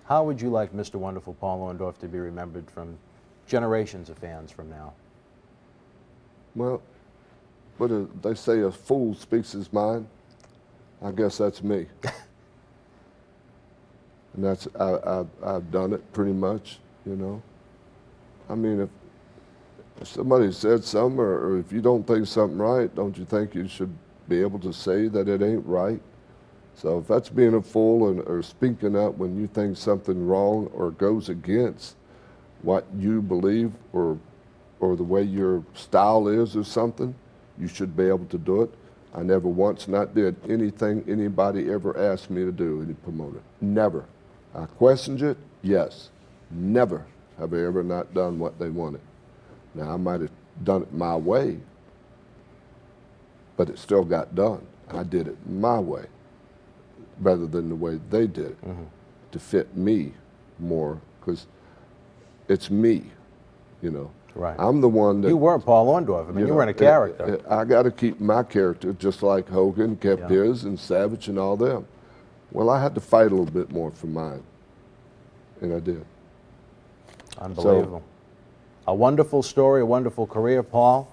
How would you like Mr. Wonderful Paul Orndorff to be remembered from generations of fans from now? Well, what they say, a fool speaks his mind. I guess that's me. And that's I've done it pretty much, you know. I mean, if somebody said something, or if you don't think something right, don't you think you should be able to say that it ain't right? So if that's being a fool or speaking up when you think something wrong or goes against what you believe or the way your style is or something, you should be able to do it. I never once not did anything anybody ever asked me to do, any promoter. Never. I questioned it, yes. Never have I ever not done what they wanted. Now, I might have done it my way, but it still got done. I did it my way rather than the way they did it to fit me more, because it's me, you know. Right. I'm the one that... You weren't Paul Orndorff. I mean, you weren't a character. I got to keep my character just like Hogan kept his and Savage and all them. Well, I had to fight a little bit more for mine, and I did. Unbelievable. A wonderful story, a wonderful career, Paul.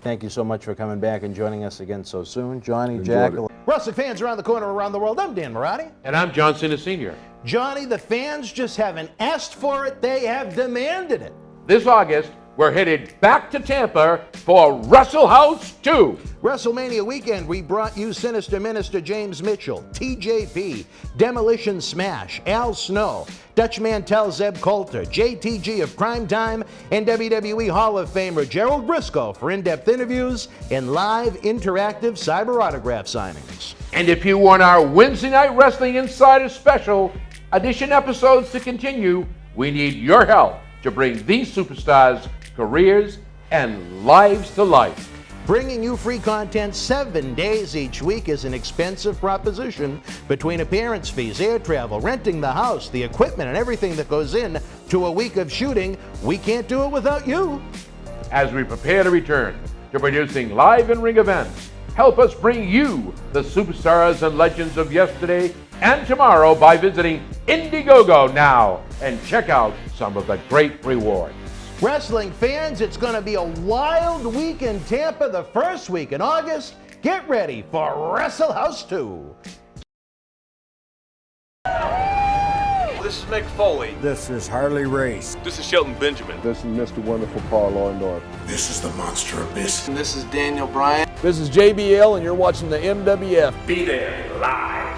Thank you so much for coming back and joining us again so soon. Johnny, Jack. Wrestling fans around the corner, around the world, I'm Dan Marty. And I'm John Cena Sr. Johnny, the fans just haven't asked for it, they have demanded it. This August, we're headed back to Tampa for Wrestle House 2. WrestleMania weekend, we brought you Sinister Minister James Mitchell, TJP, Demolition Smash, Al Snow, Dutch Mantel Zeb Coulter, JTG of Primetime, and WWE Hall of Famer Gerald Briscoe for in-depth interviews and live interactive cyber autograph signings. And if you want our Wednesday Night Wrestling Insider Special edition episodes to continue, we need your help to bring these superstars' careers and lives to life. Bringing you free content 7 days each week is an expensive proposition. Between appearance fees, air travel, renting the house, the equipment, and everything that goes in to a week of shooting, we can't do it without you. As we prepare to return to producing live in-ring events, help us bring you the superstars and legends of yesterday and tomorrow by visiting Indiegogo now and check out some of the great rewards. Wrestling fans, it's going to be a wild week in Tampa the first week in August. Get ready for Wrestle House 2. This is Mick Foley. This is Harley Race. This is Shelton Benjamin. This is Mr. Wonderful Paul Orndorff. This is the Monster Abyss. And this is Daniel Bryan. This is JBL, and you're watching the MWF. Be there live.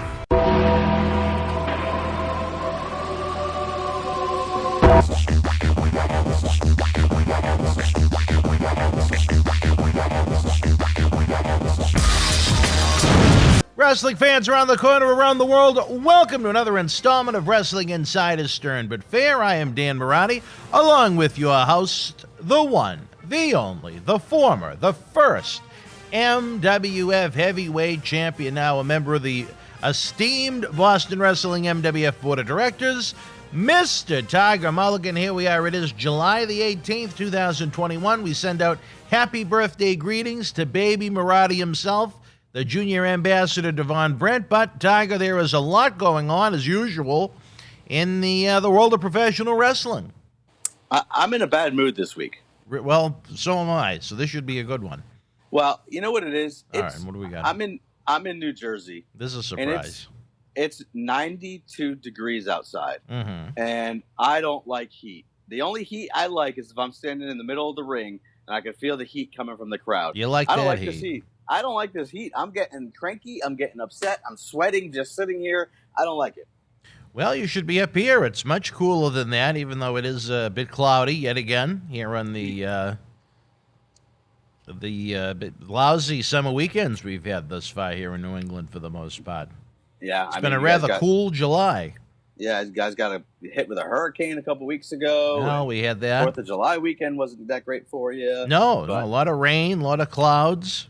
Wrestling fans around the corner, around the world, welcome to another installment of Wrestling Inside is Stern But Fair. I am Dan Marty, along with your host, the one, the only, the former, the first MWF Heavyweight Champion, now a member of the esteemed Boston Wrestling MWF Board of Directors, Mr. Tiger Mulligan. Here we are. It is July the 18th, 2021. We send out happy birthday greetings to baby Marty himself, the junior ambassador, Devon Brent. But, Tiger, there is a lot going on, as usual, in the world of professional wrestling. I'm in a bad mood this week. Well, so am I, so this should be a good one. Well, you know what it is? All right, what do we got? I'm in New Jersey. This is a surprise. It's 92 degrees outside, and I don't like heat. The only heat I like is if I'm standing in the middle of the ring and I can feel the heat coming from the crowd. You like I don't that like heat? this heat. I don't like this heat. I'm getting cranky. I'm getting upset. I'm sweating just sitting here. I don't like it. Well, you should be up here. It's much cooler than that, even though it is a bit cloudy yet again here on the lousy summer weekends we've had thus far here in New England for the most part. Yeah, it's been a rather cool July. Yeah, you guys got hit with a hurricane a couple weeks ago. No, we had that. 4th of July weekend wasn't that great for you. No, a lot of rain, a lot of clouds.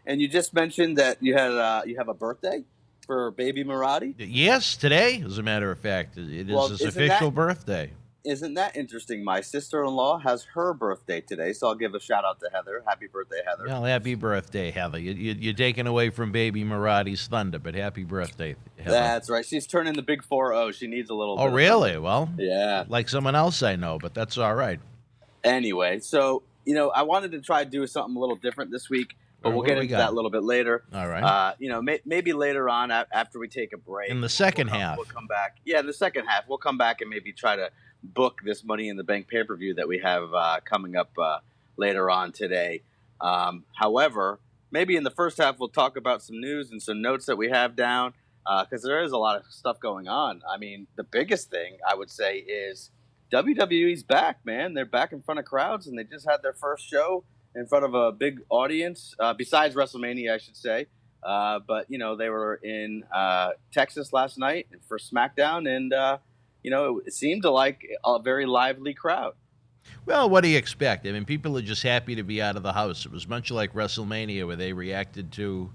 And you just mentioned that you have a birthday for baby Marty? Yes, today, as a matter of fact. It is his official birthday. isn't that interesting? My sister-in-law has her birthday today, so I'll give a shout-out to Heather. Happy birthday, Heather. Well, happy birthday, Heather. You're taking away from baby Marati's thunder, but happy birthday, Heather. That's right. She's turning the big 4-0. She needs a little bit. Oh, really? Well, yeah. Like someone else I know, but that's all right. Anyway, so, I wanted to try to do something a little different this week, but we'll get into that a little bit later. All right. Maybe later on after we take a break. In the second half. We'll come back. Yeah, in the second half. We'll come back and maybe try to book this Money in the Bank pay-per-view that we have coming up later on today. However, maybe in the first half we'll talk about some news and some notes that we have down because there is a lot of stuff going on. I mean, the biggest thing I would say is WWE's back, man. They're back in front of crowds, and they just had their first show in front of a big audience, besides WrestleMania, I should say. But, they were in Texas last night for SmackDown, and, it seemed like a very lively crowd. Well, what do you expect? I mean, people are just happy to be out of the house. It was much like WrestleMania where they reacted to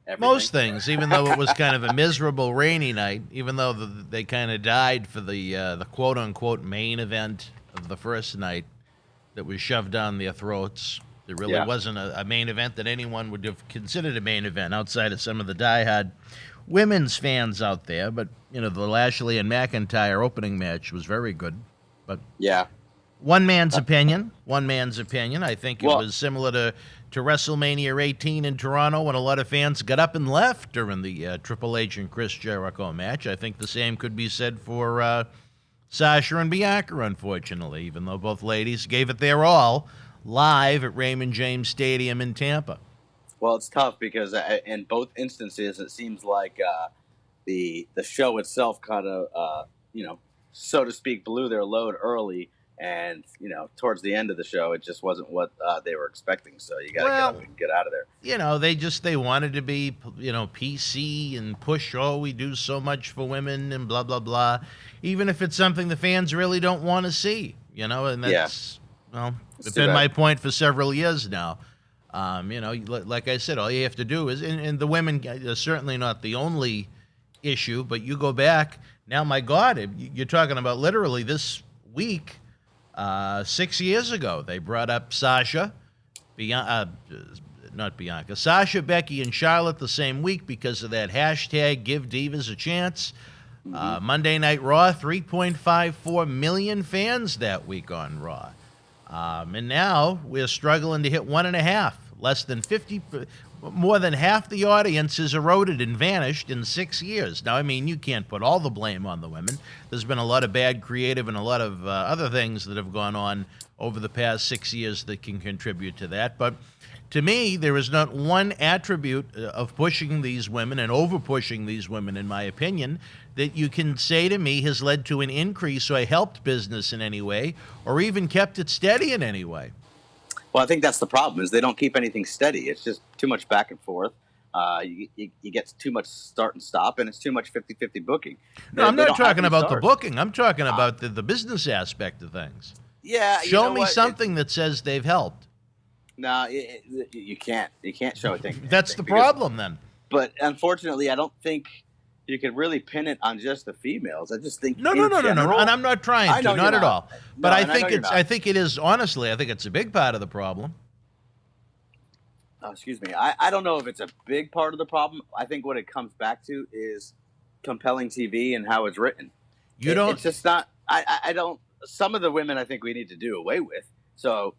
Everything. most things, even though it was kind of a miserable rainy night, even though they kind of died for the quote-unquote main event of the first night that was shoved down their throats. There really wasn't a main event that anyone would have considered a main event outside of some of the diehard women's fans out there. But, the Lashley and McIntyre opening match was very good. But yeah. One man's opinion. I think it was similar to WrestleMania 18 in Toronto when a lot of fans got up and left during the Triple H and Chris Jericho match. I think the same could be said for Sasha and Bianca, unfortunately, even though both ladies gave it their all live at Raymond James Stadium in Tampa. Well, it's tough because in both instances it seems like the show itself kind of, so to speak, blew their load early. And, towards the end of the show, it just wasn't what they were expecting. So you got to get up and get out of there. They wanted to be, PC and push, we do so much for women and blah, blah, blah. Even if it's something the fans really don't want to see, and that's, it's been my point for several years now. Like I said, all you have to do is, and the women are certainly not the only issue, but you go back, now, my God, you're talking about literally this week, 6 years ago, they brought up Sasha, Sasha, Becky, and Charlotte the same week because of that hashtag Give Divas a Chance. Monday Night Raw, 3.54 million fans that week on Raw. And now we're struggling to hit 1.5. Less than 50, more than half the audience has eroded and vanished in 6 years. Now, I mean, you can't put all the blame on the women. There's been a lot of bad creative and a lot of other things that have gone on over the past 6 years that can contribute to that. But to me, there is not one attribute of pushing these women and over-pushing these women, in my opinion, that you can say to me has led to an increase or helped business in any way or even kept it steady in any way. Well, I think that's the problem is they don't keep anything steady. It's just too much back and forth. You get too much start and stop, and it's too much 50-50 booking. No, I'm not talking about the booking. I'm talking about the business aspect of things. Yeah. Show me something that says they've helped. No, you can't. You can't show a thing. That's the problem then. But unfortunately, I don't think you could really pin it on just the females. I just think no, and I'm not trying to, not at all. But I think it is honestly. I think it's a big part of the problem. Oh, excuse me. I don't know if it's a big part of the problem. I think what it comes back to is compelling TV and how it's written. It's just not. I don't. Some of the women I think we need to do away with. So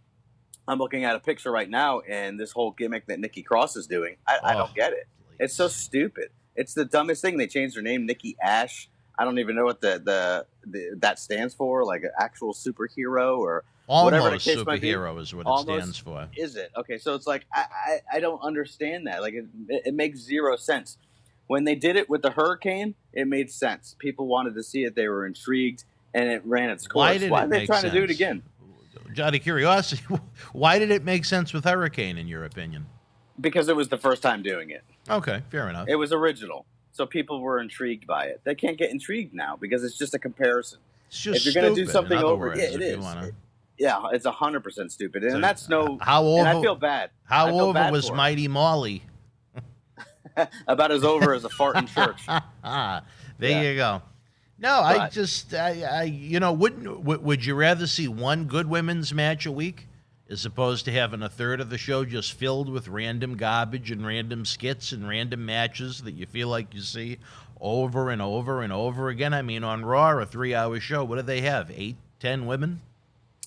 I'm looking at a picture right now, and this whole gimmick that Nikki Cross is doing, I don't get it. Please. It's so stupid. It's the dumbest thing. They changed her name, Nikki Ash. I don't even know what that stands for, like an actual superhero or whatever the case might be. Superhero is what it stands for. Is it? Okay, so it's like I don't understand that. Like it makes zero sense. When they did it with the hurricane, it made sense. People wanted to see it. They were intrigued, and it ran its course. Why are they trying to do it again? Out of curiosity, why did it make sense with Hurricane, in your opinion? Because it was the first time doing it. Okay, fair enough. It was original, so people were intrigued by it. They can't get intrigued now because it's just a comparison. It's just if you're going to do something over, words, it is. Yeah, it's 100% stupid, and that's no. And I feel bad. How over was Mighty Molly? About as over as a fart in church. There you go. No, But would you rather see one good women's match a week as opposed to having a third of the show just filled with random garbage and random skits and random matches that you feel like you see over and over and over again? I mean, on Raw, a 3-hour show, what do they have? 8, 10 women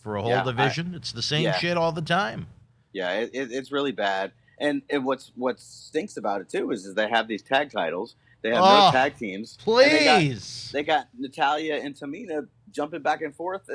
for a whole Yeah, division? It's the same yeah. shit all the time. Yeah, it's really bad. And what stinks about it too is they have these tag titles. They have no tag teams. And Please. they got Natalya and Tamina jumping back and forth,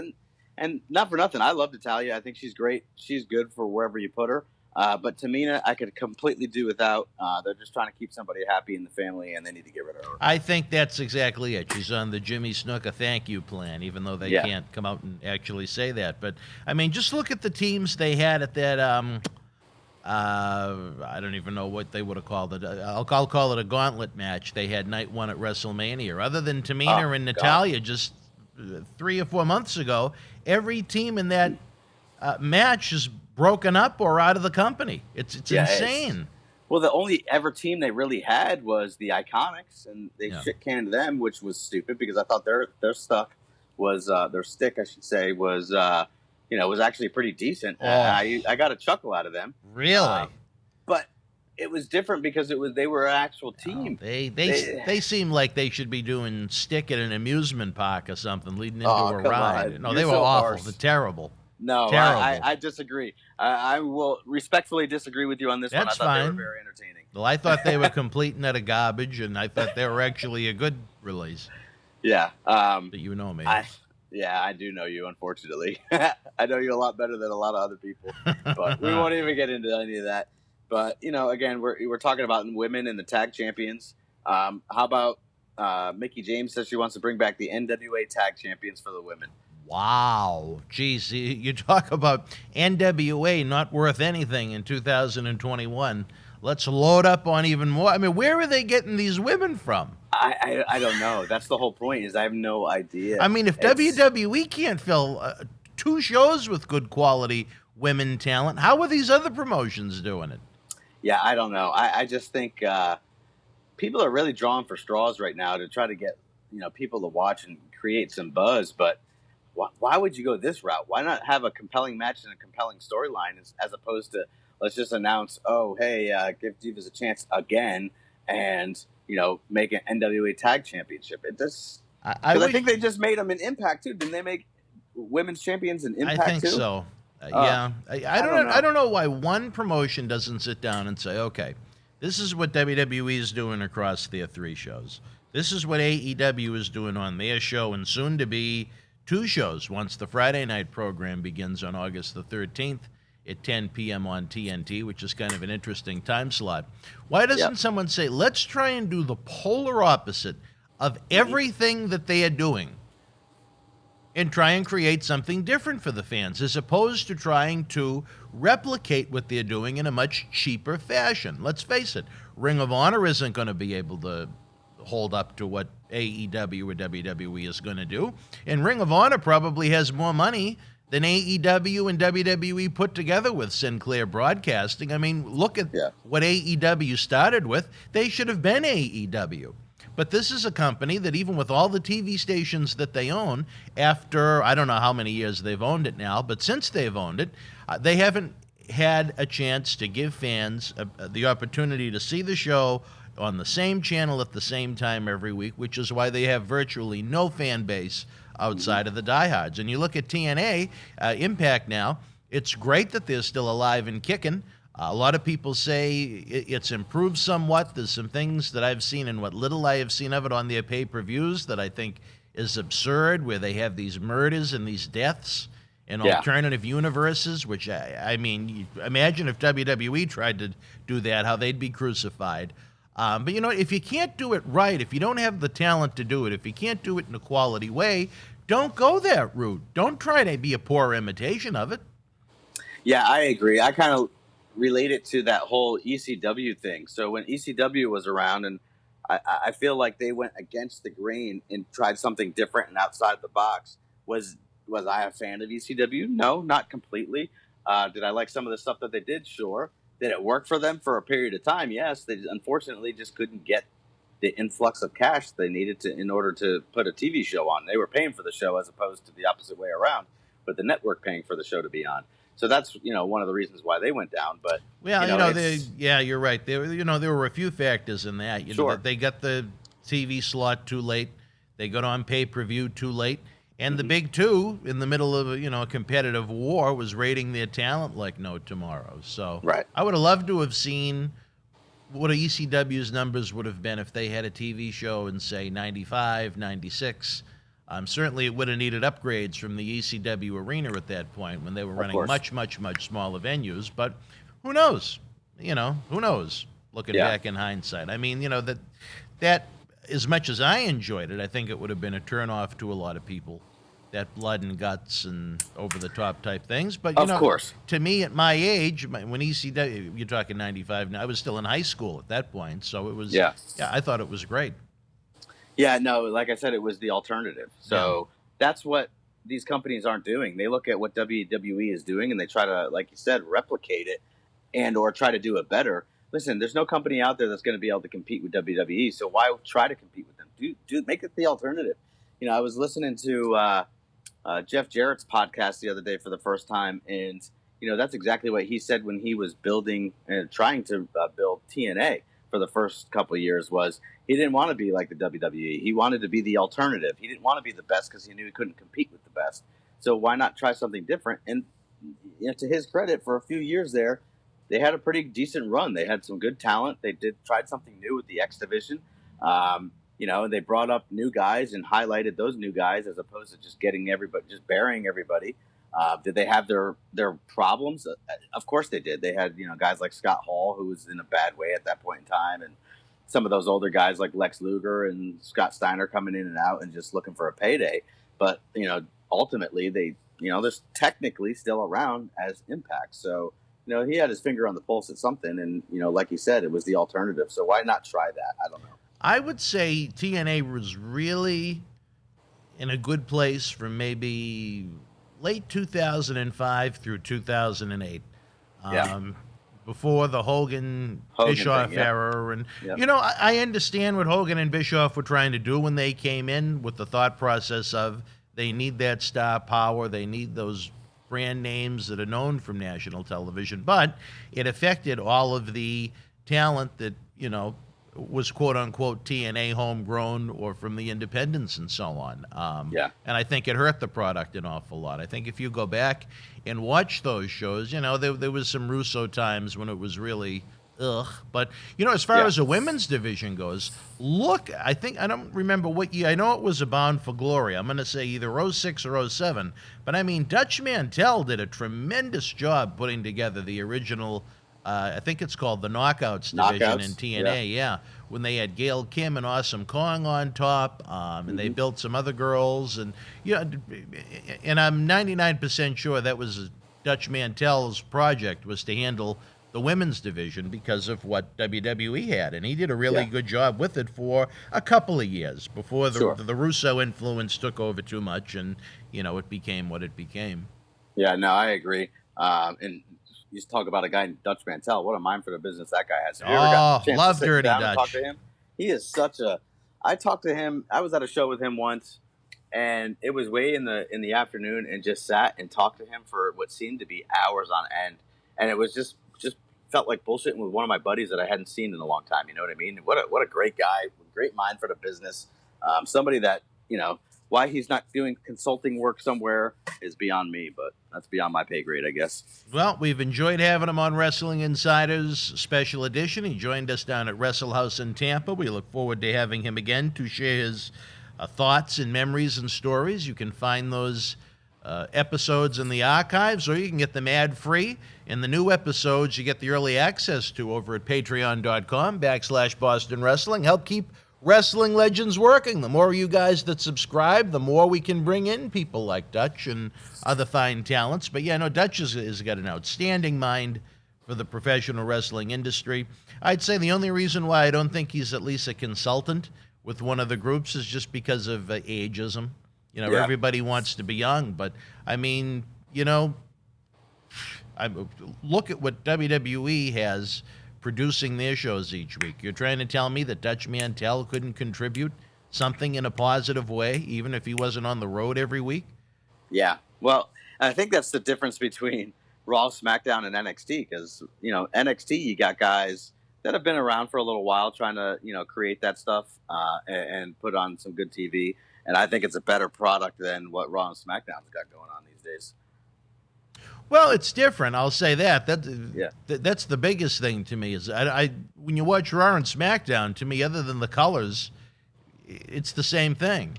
and not for nothing. I love Natalya. I think she's great. She's good for wherever you put her. But Tamina, I could completely do without. They're just trying to keep somebody happy in the family, and they need to get rid of her. I think that's exactly it. She's on the Jimmy Snuka thank you plan, even though they can't come out and actually say that. But, I mean, just look at the teams they had at that, I don't even know what they would have called it. I'll call it a gauntlet match. They had night one at WrestleMania. Other than Tamina and Natalya just 3 or 4 months ago, every team in that match is broken up or out of the company. It's insane. Well, the only ever team they really had was the Iconics, and they shit canned them, which was stupid because I thought their stuff was their stick, I should say, was was actually pretty decent. I got a chuckle out of them. Really? But it was different because they were an actual team. They seem like they should be doing stick at an amusement park or something, leading into a ride. No, they were awful. They're terrible. No, terrible. I disagree. I will respectfully disagree with you on this one. I thought they were very entertaining. Well, I thought they were complete and utter garbage, and I thought they were actually a good release. Yeah. But you know me. I do know you, unfortunately. I know you a lot better than a lot of other people, but we won't even get into any of that. But, again, we're talking about women and the tag champions. How about Mickie James says she wants to bring back the NWA tag champions for the women. Wow. Geez, you talk about NWA not worth anything in 2021. Let's load up on even more. I mean, where are they getting these women from? I don't know. That's the whole point is I have no idea. I mean, if WWE can't fill 2 shows with good quality women talent, how are these other promotions doing it? Yeah, I don't know. I just think people are really drawing for straws right now to try to get people to watch and create some buzz. But why would you go this route? Why not have a compelling match and a compelling storyline as opposed to let's just announce, oh, hey, give Divas a chance again and make an NWA Tag Championship. It just I think they just made them an Impact too. Didn't they make women's champions an Impact too? I think so. Yeah, I don't know why one promotion doesn't sit down and say, okay, this is what WWE is doing across their 3 shows. This is what AEW is doing on their show, and soon to be 2 shows once the Friday night program begins on August the 13th at 10 p.m. on TNT, which is kind of an interesting time slot. Why doesn't someone say, let's try and do the polar opposite of everything that they are doing and try and create something different for the fans, as opposed to trying to replicate what they're doing in a much cheaper fashion? Let's face it, Ring of Honor isn't going to be able to hold up to what AEW or WWE is going to do. And Ring of Honor probably has more money than AEW and WWE put together with Sinclair Broadcasting. I mean, look at what AEW started with. They should have been AEW. But this is a company that even with all the TV stations that they own, after I don't know how many years they've owned it now, but since they've owned it, they haven't had a chance to give fans the opportunity to see the show on the same channel at the same time every week, which is why they have virtually no fan base outside of the diehards. And you look at TNA, Impact now, it's great that they're still alive and kicking. A lot of people say it's improved somewhat. There's some things that I've seen and what little I have seen of it on their pay-per-views that I think is absurd, where they have these murders and these deaths in alternative universes, which, I mean, imagine if WWE tried to do that, how they'd be crucified. But, if you can't do it right, if you don't have the talent to do it, if you can't do it in a quality way, don't go that route. Don't try to be a poor imitation of it. Yeah, I agree. I kind of relate it to that whole ECW thing. So when ECW was around, and I feel like they went against the grain and tried something different and outside the box. Was I a fan of ECW? No, not completely. Did I like some of the stuff that they did? Sure. Did it work for them for a period of time? Yes. They unfortunately just couldn't get the influx of cash they needed to in order to put a TV show on. They were paying for the show as opposed to the opposite way around, with the network paying for the show to be on. So that's one of the reasons why they went down. But well, you're right. There were a few factors in that. You know, that they got the TV slot too late. They got on pay-per-view too late. And the big two in the middle of a competitive war was rating their talent like no tomorrow. So I would have loved to have seen what ECW's numbers would have been if they had a TV show in, say, 95, 96. Certainly it would have needed upgrades from the ECW arena at that point when they were running much, much, much smaller venues. But who knows? Who knows? Looking back in hindsight. I mean, that as much as I enjoyed it, I think it would have been a turnoff to a lot of people. That blood and guts and over-the-top type things. But, of course, to me, at my age, when ECW, you're talking 95, now I was still in high school at that point. So it was, I thought it was great. Yeah, no, like I said, it was the alternative. So that's what these companies aren't doing. They look at what WWE is doing and they try to, like you said, replicate it and or try to do it better. Listen, there's no company out there that's going to be able to compete with WWE, so why try to compete with them? Dude, make it the alternative. I was listening to Jeff Jarrett's podcast the other day for the first time, and that's exactly what he said when he was building and trying to build TNA for the first couple of years. Was he didn't want to be like the WWE. He wanted to be the alternative. He didn't want to be the best because he knew he couldn't compete with the best. So why not try something different? And to his credit, for a few years there, they had a pretty decent run. They had some good talent. They tried something new with the X Division. They brought up new guys and highlighted those new guys as opposed to just burying everybody. Did they have their problems? Of course they did. They had guys like Scott Hall, who was in a bad way at that point in time, and some of those older guys like Lex Luger and Scott Steiner coming in and out and just looking for a payday. But ultimately they're technically still around as Impact. So. He had his finger on the pulse at something, and, like you said, it was the alternative. So why not try that? I don't know. I would say TNA was really in a good place from maybe late 2005 through 2008. Before the Hogan-Bischoff era. And, I understand what Hogan and Bischoff were trying to do when they came in with the thought process of they need that star power, they need those brand names that are known from national television, but it affected all of the talent that, was quote-unquote TNA homegrown or from the independents and so on. And I think it hurt the product an awful lot. I think if you go back and watch those shows, there was some Russo times when it was really ugh. But, as far as the women's division goes, look, I don't remember what year. I know it was a Bound for Glory. I'm going to say either 06 or 07. But, I mean, Dutch Mantell did a tremendous job putting together the original, I think it's called the Knockouts division in TNA, when they had Gail Kim and Awesome Kong on top, and they built some other girls. And, and I'm 99% sure that was Dutch Mantell's project, was to handle the women's division because of what WWE had, and he did a really good job with it for a couple of years before the Russo influence took over too much, and it became what it became. Yeah, no, I agree. And you talk about a guy named Dutch Mantell. What a mind for the business that guy has. Have you ever gotten a chance love to sit Dirty down Dutch. And talk to him? He is such a. I talked to him. I was at a show with him once, and it was way in the afternoon, and just sat and talked to him for what seemed to be hours on end, and it was just felt like bullshitting with one of my buddies that I hadn't seen in a long time. You know what I mean? What a great guy, great mind for the business. Somebody that, why he's not doing consulting work somewhere is beyond me, but that's beyond my pay grade, I guess. Well, we've enjoyed having him on Wrestling Insiders Special Edition. He joined us down at Wrestle House in Tampa. We look forward to having him again to share his thoughts and memories and stories. You can find those episodes in the archives, or you can get them ad-free. And the new episodes you get the early access to over at patreon.com/Boston Wrestling. Help keep Wrestling Legends working. The more you guys that subscribe, the more we can bring in people like Dutch and other fine talents. But Dutch has got an outstanding mind for the professional wrestling industry. I'd say the only reason why I don't think he's at least a consultant with one of the groups is just because of ageism. Everybody wants to be young, but I mean, look at what WWE has producing their shows each week. You're trying to tell me that Dutch Mantel couldn't contribute something in a positive way, even if he wasn't on the road every week? Yeah. Well, I think that's the difference between Raw, SmackDown, and NXT, because, NXT, you got guys that have been around for a little while trying to, create that stuff and put on some good TV. And I think it's a better product than what Raw and SmackDown's got going on these days. Well, it's different. I'll say that. That's the biggest thing to me is when you watch Raw and SmackDown, to me, other than the colors, it's the same thing.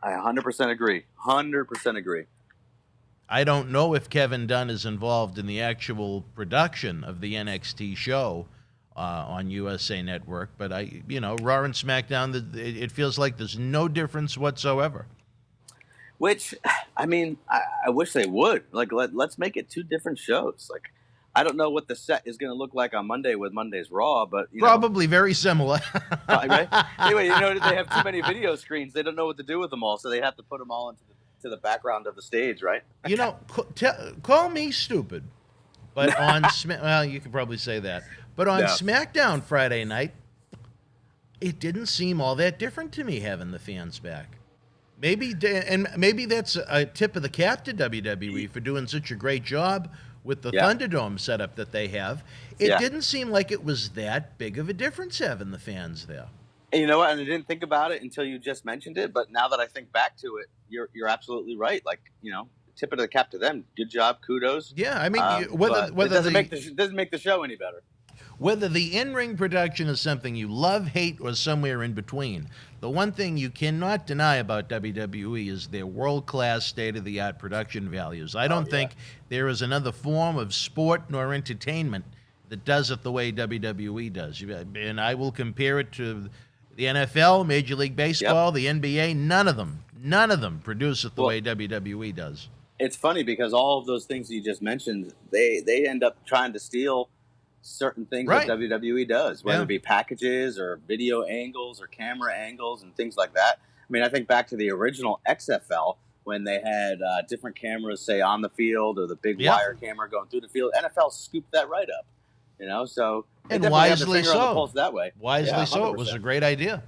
I 100% agree. 100% agree. I don't know if Kevin Dunn is involved in the actual production of the NXT show on USA Network, but Raw and SmackDown, it feels like there's no difference whatsoever. Which, I wish they would. Like, let's make it two different shows. Like, I don't know what the set is going to look like on Monday with Monday's Raw, but probably very similar. Right? Anyway, they have too many video screens. They don't know what to do with them all, so they have to put them all into the background of the stage, right? Call me stupid, but on well, you could probably say that. But on SmackDown Friday night, it didn't seem all that different to me having the fans back. Maybe that's a tip of the cap to WWE for doing such a great job with the Thunderdome setup that they have. It didn't seem like it was that big of a difference having the fans there. And you know what? And I didn't think about it until you just mentioned it. But now that I think back to it, you're absolutely right. Like, tip of the cap to them. Good job. Kudos. Yeah, whether it doesn't make the show any better. Whether the in-ring production is something you love, hate, or somewhere in between, the one thing you cannot deny about WWE is their world-class, state-of-the-art production values. I don't think there is another form of sport nor entertainment that does it the way WWE does. And I will compare it to the NFL, Major League Baseball, the NBA. None of them produce it the way WWE does. It's funny because all of those things you just mentioned, they end up trying to steal certain things that WWE does, whether it be packages or video angles or camera angles and things like that. I think back to the original XFL when they had different cameras, say, on the field or the big wire camera going through the field. NFL scooped that right up, so and wisely so. On the pulse that way. Wisely so. It was a great idea.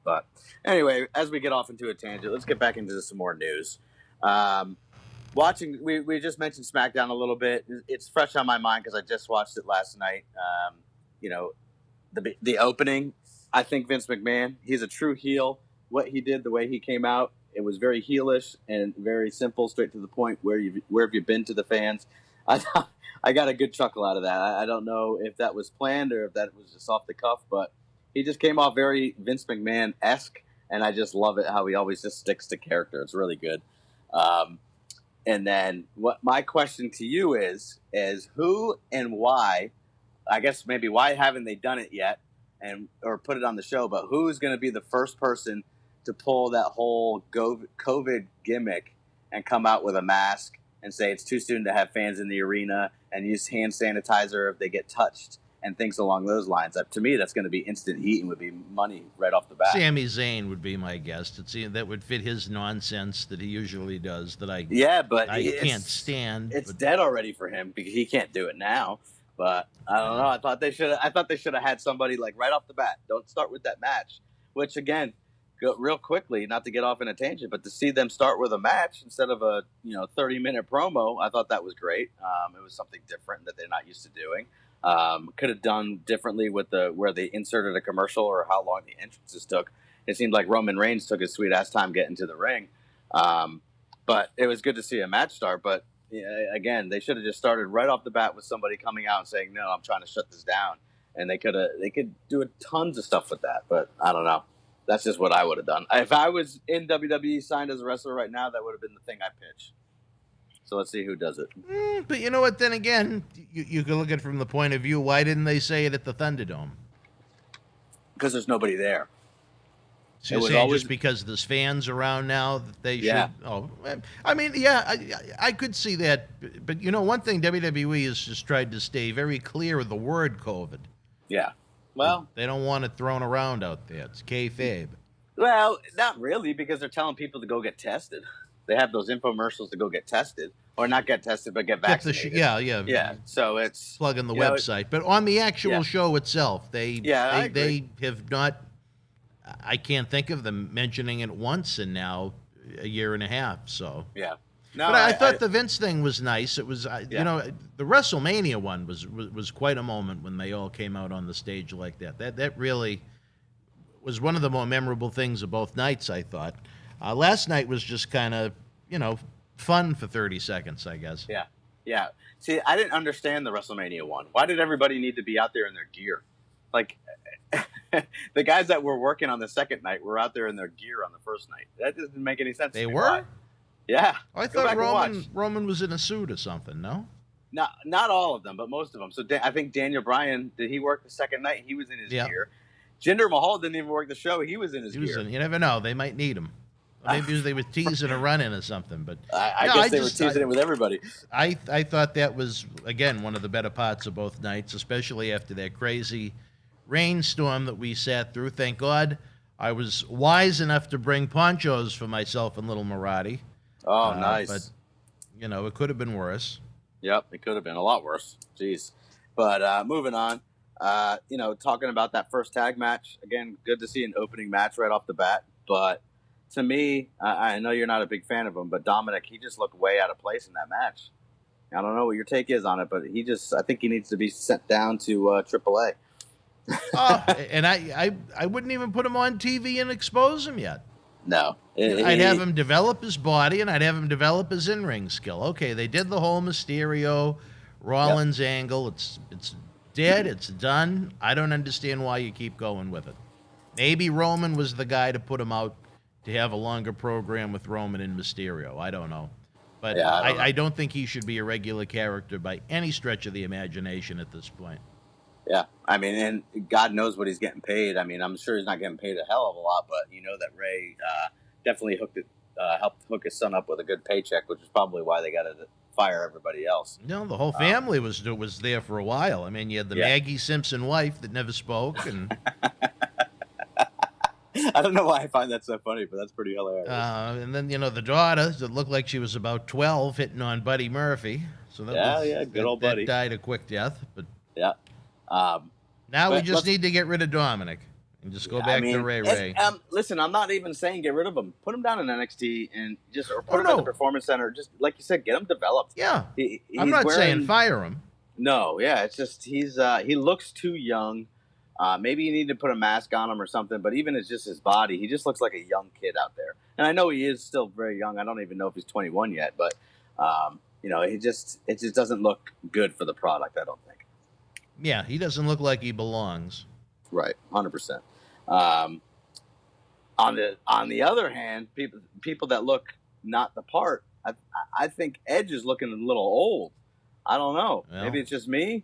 But anyway, as we get off into a tangent, let's get back into some more news. We just mentioned SmackDown a little bit. It's fresh on my mind because I just watched it last night. The opening, I think Vince McMahon, he's a true heel. What he did, the way he came out, it was very heelish and very simple, straight to the point. Where have you been to the fans? I got a good chuckle out of that. I don't know if that was planned or if that was just off the cuff, but he just came off very Vince McMahon-esque, and I just love it how he always just sticks to character. It's really good. And then what my question to you is who and why, I guess maybe why haven't they done it yet or put it on the show, but who's going to be the first person to pull that whole COVID gimmick and come out with a mask and say it's too soon to have fans in the arena and use hand sanitizer if they get touched and things along those lines? To me, that's going to be instant heat and would be money right off the bat. Sami Zayn would be my guess. That would fit his nonsense that he usually does. That I can't stand. It's dead already for him because he can't do it now. But I don't know. I thought they should have had somebody like right off the bat. Don't start with that match. Which again, go real quickly, not to get off in a tangent, but to see them start with a match instead of a 30-minute promo, I thought that was great. It was something different that they're not used to doing. Could have done differently with where they inserted a commercial or how long the entrances took. It seemed like Roman Reigns took his sweet ass time getting to the ring. But it was good to see a match start. But again, they should have just started right off the bat with somebody coming out and saying, "No, I'm trying to shut this down." And they could do tons of stuff with that. But I don't know. That's just what I would have done. If I was in WWE signed as a wrestler right now, that would have been the thing I pitched. So let's see who does it. But you know what? Then again, you can look at it from the point of view, why didn't they say it at the Thunderdome? Because there's nobody there. So you're saying just because there's fans around now that they should? Oh, I could see that. But one thing, WWE has just tried to stay very clear of the word COVID. Yeah. Well, they don't want it thrown around out there. It's kayfabe. Well, not really, because they're telling people to go get tested. They have those infomercials to go get tested. or not get tested, but get Get the vaccinated. yeah. So it's Plug in the website, but on the actual show itself, they have not. I can't think of them mentioning it once in now a year and a half. So yeah. No, but I thought the Vince thing was nice. It was, you know, the WrestleMania one was quite a moment when they all came out on the stage like that. That really was one of the more memorable things of both nights, I thought. Last night was just kind of, you know, fun for 30 seconds, I guess. Yeah. See, I didn't understand the WrestleMania one. Why did everybody need to be out there in their gear? Like, the guys that were working on the second night were out there in their gear on the first night. That doesn't make any sense. They to me. were? Why? Yeah. I thought Roman was in a suit or something, no? Not all of them, but most of them. So I think Daniel Bryan, did he work the second night? He was in his gear. Jinder Mahal didn't even work the show. He was in his gear. You never know. They might need him. Maybe they were teasing a run-in or something. But I guess they were teasing it with everybody. I thought that was, again, one of the better parts of both nights, especially after that crazy rainstorm that we sat through. Thank God I was wise enough to bring ponchos for myself and little Marty. Oh, nice. But, you know, it could have been worse. Yep, it could have been a lot worse. Jeez. But moving on, you know, talking about that first tag match, again, good to see an opening match right off the bat. But to me, I know you're not a big fan of him, but Dominic, he just looked way out of place in that match. I don't know what your take is on it, but I think he needs to be sent down to AAA. And I wouldn't even put him on TV and expose him yet. No. I'd have him develop his body, and I'd have him develop his in-ring skill. Okay, they did the whole Mysterio, Rollins angle. It's dead. It's done. I don't understand why you keep going with it. Maybe Roman was the guy to put him out to have a longer program with Roman and Mysterio. I don't know. But I don't think he should be a regular character by any stretch of the imagination at this point. Yeah, I mean, and God knows what he's getting paid. I mean, I'm sure he's not getting paid a hell of a lot, but you know that Ray definitely helped hook his son up with a good paycheck, which is probably why they got to fire everybody else. No, the whole family was there for a while. I mean, you had the Maggie Simpson wife that never spoke, and I don't know why I find that so funny, but that's pretty hilarious. And then, you know, the daughter that looked like she was about 12 hitting on Buddy Murphy. So that good old Buddy. That died a quick death, but now we just need to get rid of Dominic and just go back to Ray. Listen, I'm not even saying get rid of him. Put him down in NXT and or put him in the Performance Center. Just like you said, get him developed. Yeah, I'm not saying fire him. No, it's just he looks too young. Maybe you need to put a mask on him or something. But even it's just his body, he just looks like a young kid out there. And I know he is still very young. I don't even know if he's 21 yet. But you know, it just doesn't look good for the product, I don't think. Yeah, he doesn't look like he belongs. Right, 100%. On the other hand, people that look not the part, I think Edge is looking a little old. I don't know. Well, maybe it's just me,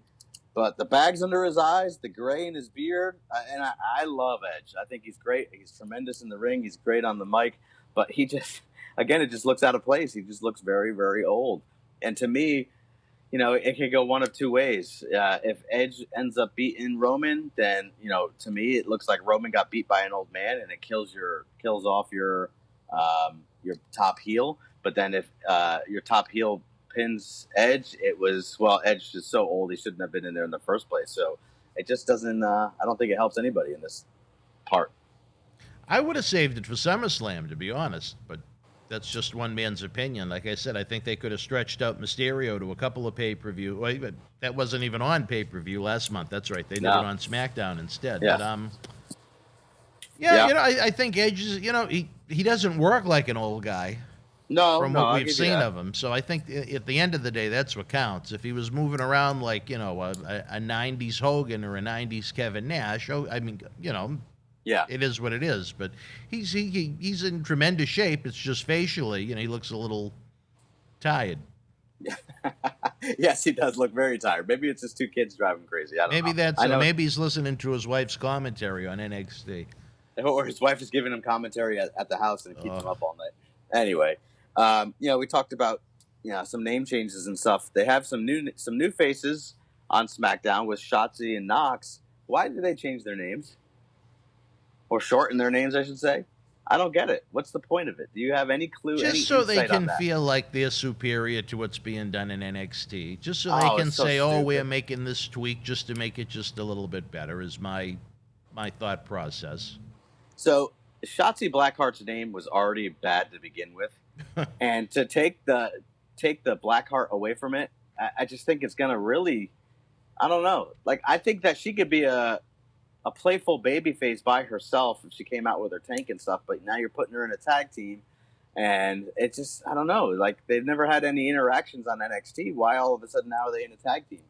but the bags under his eyes, the gray in his beard, and I love Edge. I think he's great. He's tremendous in the ring. He's great on the mic, but he just, again, it just looks out of place. He just looks very, very old. And to me, you know, it could go one of two ways. If Edge ends up beating Roman, then, you know, to me, it looks like Roman got beat by an old man, and it kills off your top heel. But then if your top heel pins Edge, Edge is so old he shouldn't have been in there in the first place. So it just doesn't. I don't think it helps anybody in this part. I would have saved it for SummerSlam, to be honest, but that's just one man's opinion. Like I said, I think they could have stretched out Mysterio to a couple of pay-per-view. Well, that wasn't even on pay-per-view last month. That's right. They did it on SmackDown instead. Yeah. But, you know, I think Edge is, you know, he doesn't work like an old guy. From what we've seen of him. So I think at the end of the day, that's what counts. If he was moving around like, you know, a 90s Hogan or a 90s Kevin Nash, I mean, you know, it is what it is. But he's in tremendous shape. It's just facially, you know, he looks a little tired. Yes, he does look very tired. Maybe it's just two kids driving crazy. I don't know. Maybe he's listening to his wife's commentary on NXT. Or his wife is giving him commentary at the house and it keeps him up all night. Anyway, you know, we talked about, you know, some name changes and stuff. They have some new faces on SmackDown with Shotzi and Knox. Why did they change their names? Or shorten their names, I should say. I don't get it. What's the point of it? Do you have any clue? Just any so they insight on can that? feel like they're superior to what's being done in NXT. Just so they Oh, can it's so say, "Oh, we're stupid. making this tweak just to make it just a little bit better." Is my thought process. So Shotzi Blackheart's name was already bad to begin with, and to take the Blackheart away from it, I just think it's gonna really, I don't know. Like, I think that she could be a playful babyface by herself if she came out with her tank and stuff. But now you're putting her in a tag team, and it's just, I don't know. Like, they've never had any interactions on NXT. Why all of a sudden now are they in a tag team?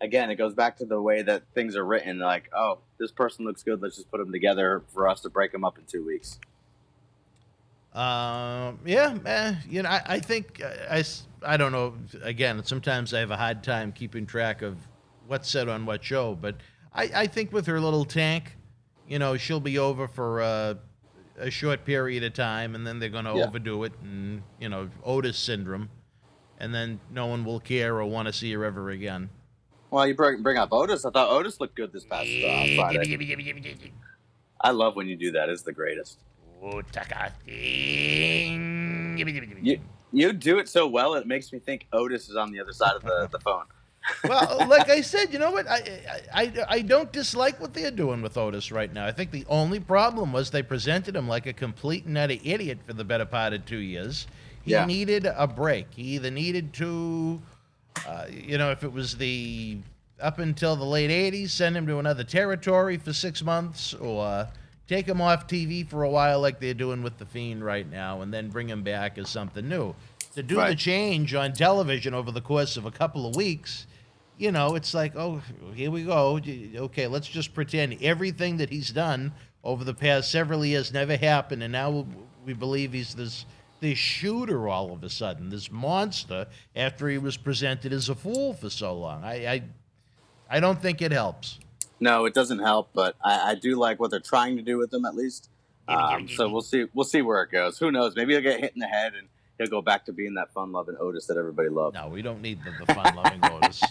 Again, it goes back to the way that things are written. Like, oh, this person looks good. Let's just put them together for us to break them up in 2 weeks. I think I don't know. Again, sometimes I have a hard time keeping track of what's said on what show, but I think with her little tank, she'll be over for a short period of time, and then they're going to overdo it, and Otis syndrome, and then no one will care or want to see her ever again. Well, you bring up Otis. I thought Otis looked good this past Friday. I love when you do that. It's the greatest. You do it so well, it makes me think Otis is on the other side of the phone. Well, like I said, you know what? I don't dislike what they're doing with Otis right now. I think the only problem was they presented him like a complete and utter idiot for the better part of 2 years. He needed a break. He either needed to, if it was up until the late 80s, send him to another territory for 6 months, or take him off TV for a while like they're doing with The Fiend right now, and then bring him back as something new. To do the change on television over the course of a couple of weeks, it's like, oh, here we go. Okay, let's just pretend everything that he's done over the past several years never happened, and now we believe he's this shooter all of a sudden, this monster, after he was presented as a fool for so long. I don't think it helps. No, it doesn't help, but I do like what they're trying to do with him, at least. So we'll see. We'll see where it goes. Who knows? Maybe he'll get hit in the head and he'll go back to being that fun-loving Otis that everybody loved. No, we don't need the fun-loving Otis.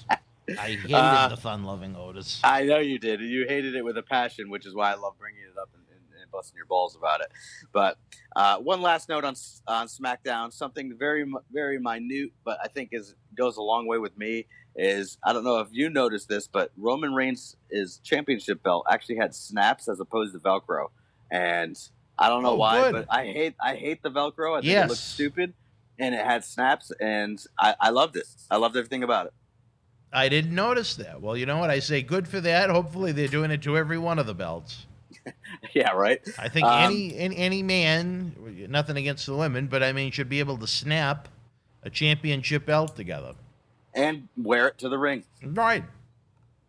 I hated the fun-loving Otis. I know you did. You hated it with a passion, which is why I love bringing it up and busting your balls about it. But one last note on SmackDown, something very, very minute, but I think goes a long way with me, is, I don't know if you noticed this, but Roman Reigns' championship belt actually had snaps as opposed to Velcro. And I don't know why, good. but I hate the Velcro. I think it looks stupid, and it had snaps, and I loved it. I loved everything about it. I didn't notice that. Well, you know what? I say good for that. Hopefully they're doing it to every one of the belts. Yeah, right? I think any man, nothing against the women, but I mean, should be able to snap a championship belt together. And wear it to the ring. Right.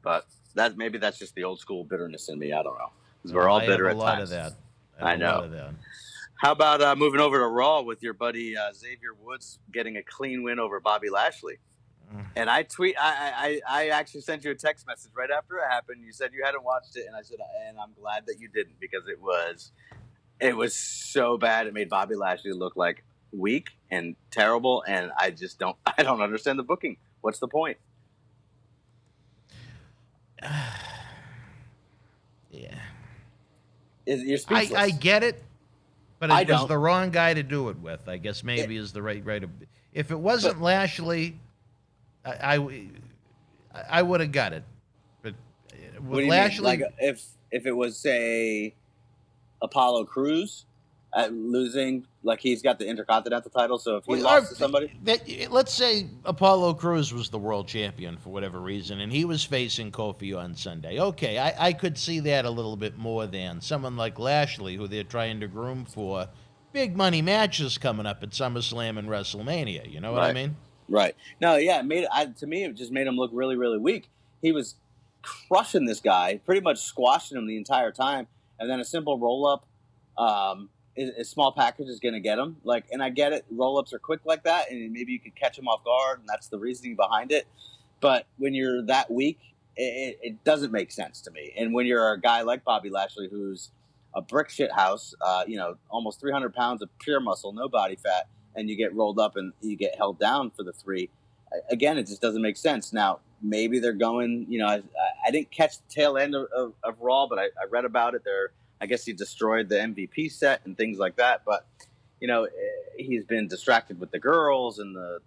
But maybe that's just the old school bitterness in me. I don't know. Because we're all bitter at times. I have a lot of that. I know. How about moving over to Raw with your buddy Xavier Woods getting a clean win over Bobby Lashley? And I actually sent you a text message right after it happened. You said you hadn't watched it, and I said, and I'm glad that you didn't, because it was so bad. It made Bobby Lashley look like weak and terrible, and I don't understand the booking. What's the point? Yeah. You're speechless. I get it, but it was don't. the wrong guy to do it with. I guess maybe is the right. If it wasn't Lashley, I would have got it. But with Lashley, like if it was, say, Apollo Crews losing, like, he's got the Intercontinental title, so if he lost to somebody, let's say Apollo Crews was the world champion for whatever reason, and he was facing Kofi on Sunday. Okay, I could see that a little bit more than someone like Lashley, who they're trying to groom for big money matches coming up at SummerSlam and WrestleMania. You know what I mean? Right. No, yeah, to me, it just made him look really, really weak. He was crushing this guy, pretty much squashing him the entire time, and then a simple roll-up, a small package is going to get him. Like, and I get it, roll-ups are quick like that, and maybe you could catch him off guard, and that's the reasoning behind it. But when you're that weak, it doesn't make sense to me. And when you're a guy like Bobby Lashley, who's a brick shit house, almost 300 pounds of pure muscle, no body fat, and you get rolled up and you get held down for the 3, again, it just doesn't make sense. Now, maybe they're going, I didn't catch the tail end of Raw, but I read about it. They're I guess he destroyed the MVP set and things like that. But, he's been distracted with the girls and the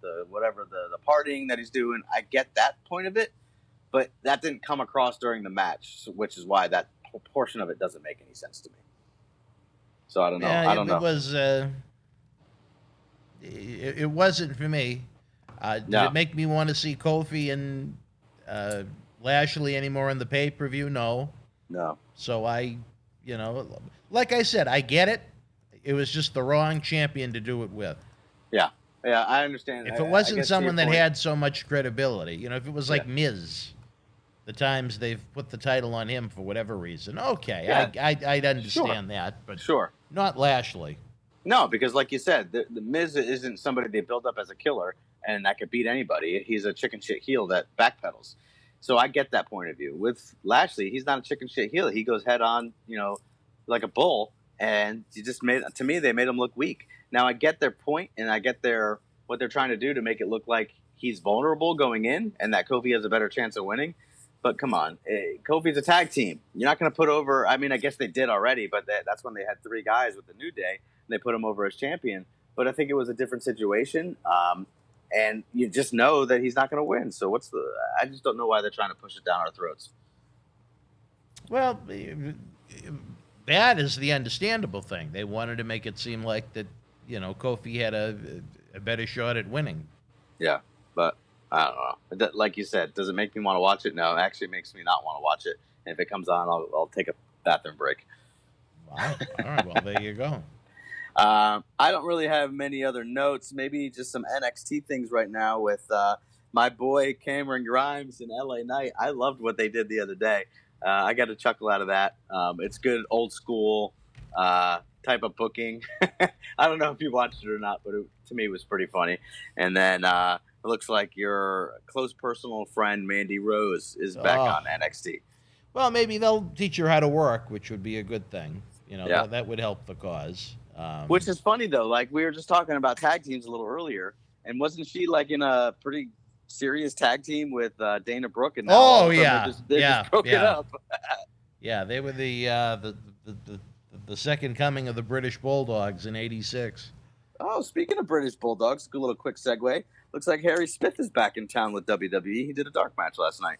partying that he's doing. I get that point of it, but that didn't come across during the match, which is why that portion of it doesn't make any sense to me. So I don't know. I don't know. It wasn't for me. Did it make me want to see Kofi and Lashley anymore in the pay-per-view? No. So like I said, I get it. It was just the wrong champion to do it with. Yeah, I understand. If it wasn't someone that had so much credibility, if it was like Miz, the times they've put the title on him for whatever reason, okay, I'd understand that, but not Lashley. No, because like you said, the Miz isn't somebody they build up as a killer and that could beat anybody. He's a chicken shit heel that backpedals. So I get that point of view. With Lashley, he's not a chicken shit heel. He goes head on, like a bull. And to me, they made him look weak. Now I get their point, and I get what they're trying to do to make it look like he's vulnerable going in, and that Kofi has a better chance of winning. But come on, Kofi's a tag team. You're not going to put over. I mean, I guess they did already, but that's when they had 3 guys with the New Day, and they put him over as champion. But I think it was a different situation, and you just know that he's not going to win. So I just don't know why they're trying to push it down our throats. Well, that is the understandable thing. They wanted to make it seem like that, Kofi had a better shot at winning. Yeah, but I don't know. Like you said, does it make me want to watch it? No, it actually makes me not want to watch it. And if it comes on, I'll take a bathroom break. Wow. All right, well, there you go. I don't really have many other notes. Maybe just some NXT things right now with my boy Cameron Grimes and LA Knight. I loved what they did the other day. I got a chuckle out of that. It's good old school type of booking. I don't know if you watched it or not, but to me it was pretty funny. And then it looks like your close personal friend Mandy Rose is back on NXT. Well, maybe they'll teach her how to work, which would be a good thing. That would help the cause. Which is funny though. Like we were just talking about tag teams a little earlier, and wasn't she like in a pretty serious tag team with Dana Brooke and they just broke it up. Yeah, they were the second coming of the British Bulldogs in '86. Oh, speaking of British Bulldogs, a little quick segue. Looks like Harry Smith is back in town with WWE. He did a dark match last night.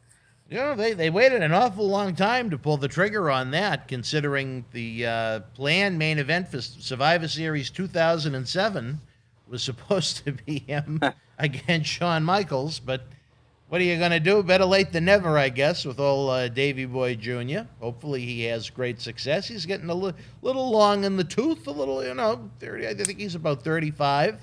They waited an awful long time to pull the trigger on that, considering the planned main event for Survivor Series 2007 was supposed to be him against Shawn Michaels, but what are you going to do? Better late than never, I guess, with old Davey Boy Jr. Hopefully he has great success. He's getting a little long in the tooth, 30. I think he's about 35.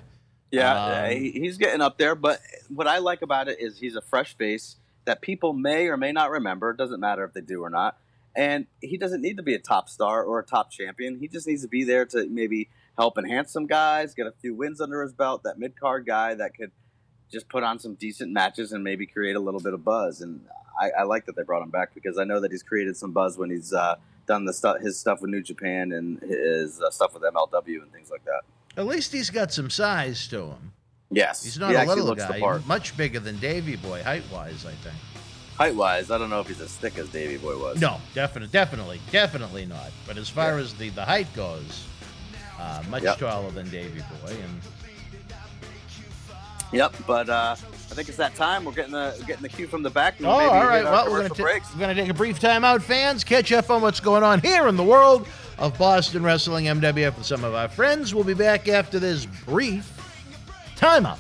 Yeah, he's getting up there, but what I like about it is he's a fresh face that people may or may not remember. It doesn't matter if they do or not. And he doesn't need to be a top star or a top champion. He just needs to be there to maybe help enhance some guys, get a few wins under his belt, that mid-card guy that could just put on some decent matches and maybe create a little bit of buzz. And I like that they brought him back because I know that he's created some buzz when he's done his stuff with New Japan and his stuff with MLW and things like that. At least he's got some size to him. Yes. He's not a little guy. He's much bigger than Davey Boy, height-wise, I think. Height-wise, I don't know if he's as thick as Davey Boy was. No, definitely not. But as far as the height goes, much taller than Davey Boy. Yep, but I think it's that time. We're getting the cue from the back. All right. Well, we're going to take a brief time out, fans. Catch up on what's going on here in the world of Boston Wrestling MWF with some of our friends. We'll be back after this brief timeout.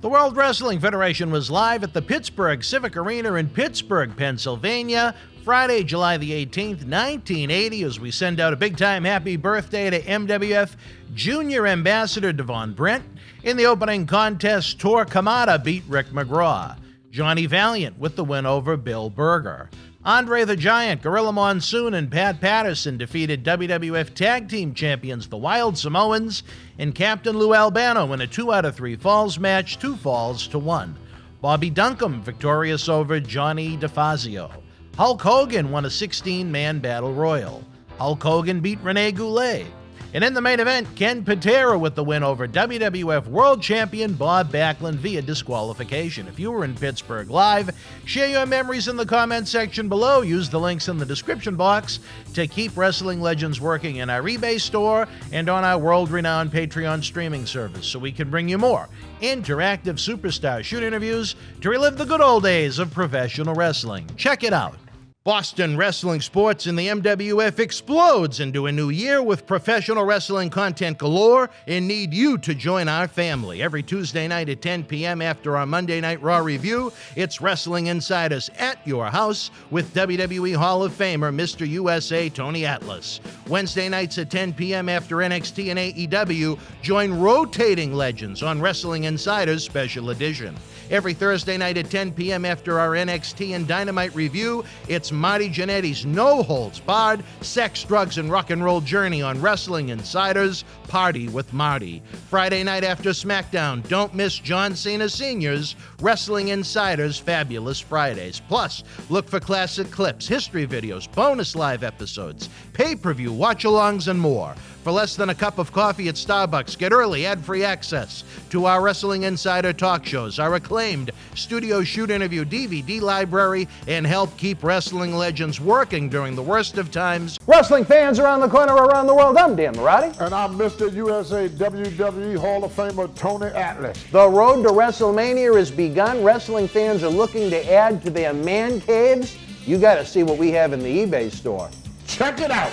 The World Wrestling Federation was live at the Pittsburgh Civic Arena in Pittsburgh, Pennsylvania, Friday, July the 18th, 1980, as we send out a big-time happy birthday to MWF Junior Ambassador Devon Brent. In the opening contest, Tor Kamada beat Rick McGraw. Johnny Valiant with the win over Bill Berger. Andre the Giant, Gorilla Monsoon, and Pat Patterson defeated WWF Tag Team Champions the Wild Samoans, and Captain Lou Albano in a 2 out of 3 falls match, 2 falls to 1. Bobby Duncombe victorious over Johnny DeFazio. Hulk Hogan won a 16-man battle royal. Hulk Hogan beat Rene Goulet. And in the main event, Ken Patera with the win over WWF World Champion Bob Backlund via disqualification. If you were in Pittsburgh live, share your memories in the comments section below. Use the links in the description box to keep Wrestling Legends working in our eBay store and on our world-renowned Patreon streaming service so we can bring you more interactive superstar shoot interviews to relive the good old days of professional wrestling. Check it out. Boston wrestling sports in the MWF explodes into a new year with professional wrestling content galore and need you to join our family. Every Tuesday night at 10 p.m. after our Monday Night Raw review, it's Wrestling Insiders at your house with WWE Hall of Famer Mr. USA Tony Atlas. Wednesday nights at 10 p.m. after NXT and AEW, join rotating legends on Wrestling Insiders Special Edition. Every Thursday night at 10 p.m. after our NXT and Dynamite review, it's Marty Jannetty's no-holds-barred sex, drugs, and rock and roll journey on Wrestling Insiders Party with Marty. Friday night after SmackDown, don't miss John Cena Sr.'s Wrestling Insiders Fabulous Fridays. Plus, look for classic clips, history videos, bonus live episodes, pay-per-view watch-alongs, and more. For less than a cup of coffee at Starbucks, get early ad-free access to our Wrestling Insider talk shows, our acclaimed studio shoot interview DVD library, and help keep wrestling legends working during the worst of times. Wrestling fans around the corner, around the world, I'm Dan Marati. And I'm Mr. USA WWE Hall of Famer Tony Atlas. The road to WrestleMania has begun. Wrestling fans are looking to add to their man caves. You got to see what we have in the eBay store. Check it out.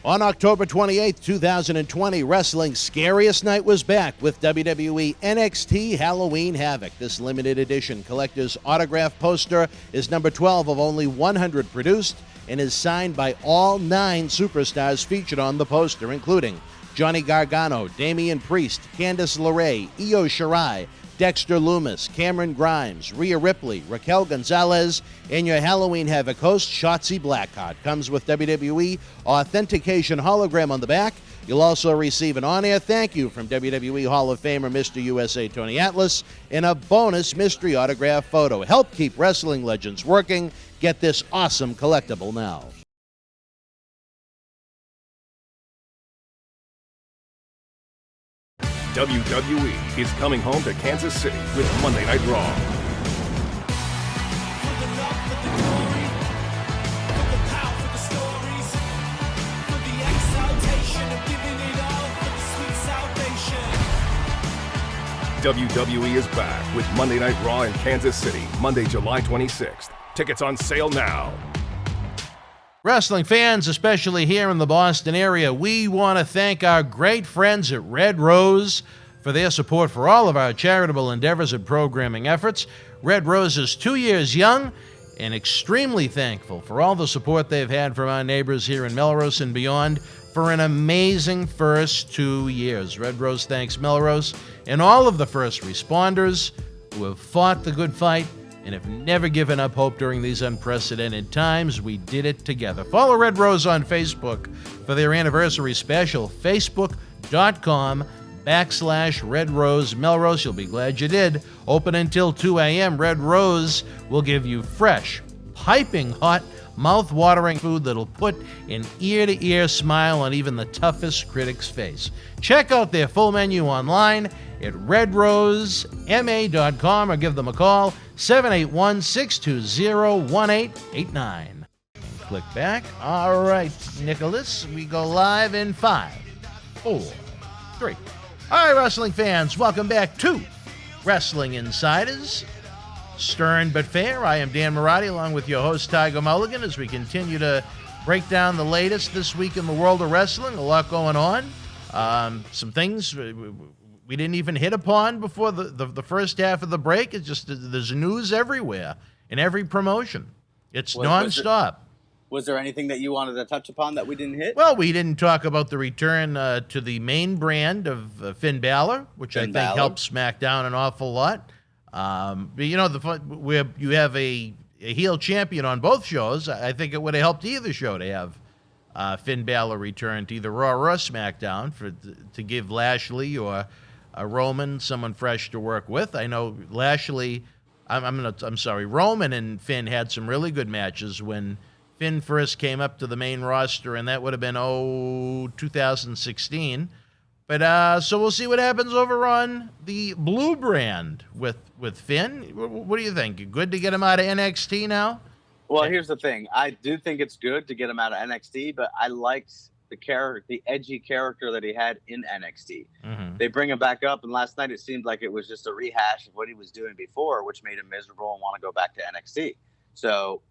On October 28th, 2020, Wrestling's Scariest Night was back with WWE NXT Halloween Havoc. This limited edition collector's autograph poster is number 12 of only 100 produced and is signed by all 9 superstars featured on the poster, including Johnny Gargano, Damian Priest, Candice LeRae, Io Shirai, Dexter Lumis, Cameron Grimes, Rhea Ripley, Raquel Gonzalez, and your Halloween Havoc host, Shotzi Blackheart. Comes with WWE Authentication hologram on the back. You'll also receive an on-air thank you from WWE Hall of Famer Mr. USA Tony Atlas and a bonus mystery autograph photo. Help keep wrestling legends working. Get this awesome collectible now. WWE is coming home to Kansas City with Monday Night Raw. WWE is back with Monday Night Raw in Kansas City, Monday, July 26th. Tickets on sale now. Wrestling fans, especially here in the Boston area, we want to thank our great friends at Red Rose for their support for all of our charitable endeavors and programming efforts. Red Rose is 2 years young and extremely thankful for all the support they've had from our neighbors here in Melrose and beyond for an amazing first 2 years. Red Rose thanks Melrose and all of the first responders who have fought the good fight and have never given up hope during these unprecedented times. We did it together. Follow Red Rose on Facebook for their anniversary special, facebook.com/Red Rose Melrose. You'll be glad you did. Open until 2 a.m. Red Rose will give you fresh, piping hot, mouth-watering food that'll put an ear-to-ear smile on even the toughest critic's face. Check out their full menu online at redrosema.com or give them a call, 781-620-1889. Click back. All right, Nicholas, we go live in 5, 4, 3. All right, wrestling fans, welcome back to Wrestling Insiders. Stern but fair. I am Dan Marati, along with your host, Tiger Mulligan, as we continue to break down the latest this week in the world of wrestling. A lot going on. Some things we didn't even hit upon before the first half of the break. It's just there's news everywhere in every promotion. It's nonstop. Was there anything that you wanted to touch upon that we didn't hit? Well, we didn't talk about the return to the main brand of Finn Balor, which I think helps SmackDown an awful lot. But you know, where you have a heel champion on both shows, I think it would have helped either show to have Finn Balor return to either Raw or SmackDown to give Lashley or Roman someone fresh to work with. I know Lashley, Roman and Finn had some really good matches when Finn first came up to the main roster, and that would have been 2016. But so we'll see what happens over on the blue brand with Finn. What do you think? Good to get him out of NXT now? Well, here's the thing. I do think it's good to get him out of NXT, but I liked the edgy character that he had in NXT. Mm-hmm. They bring him back up, and last night it seemed like it was just a rehash of what he was doing before, which made him miserable and want to go back to NXT. So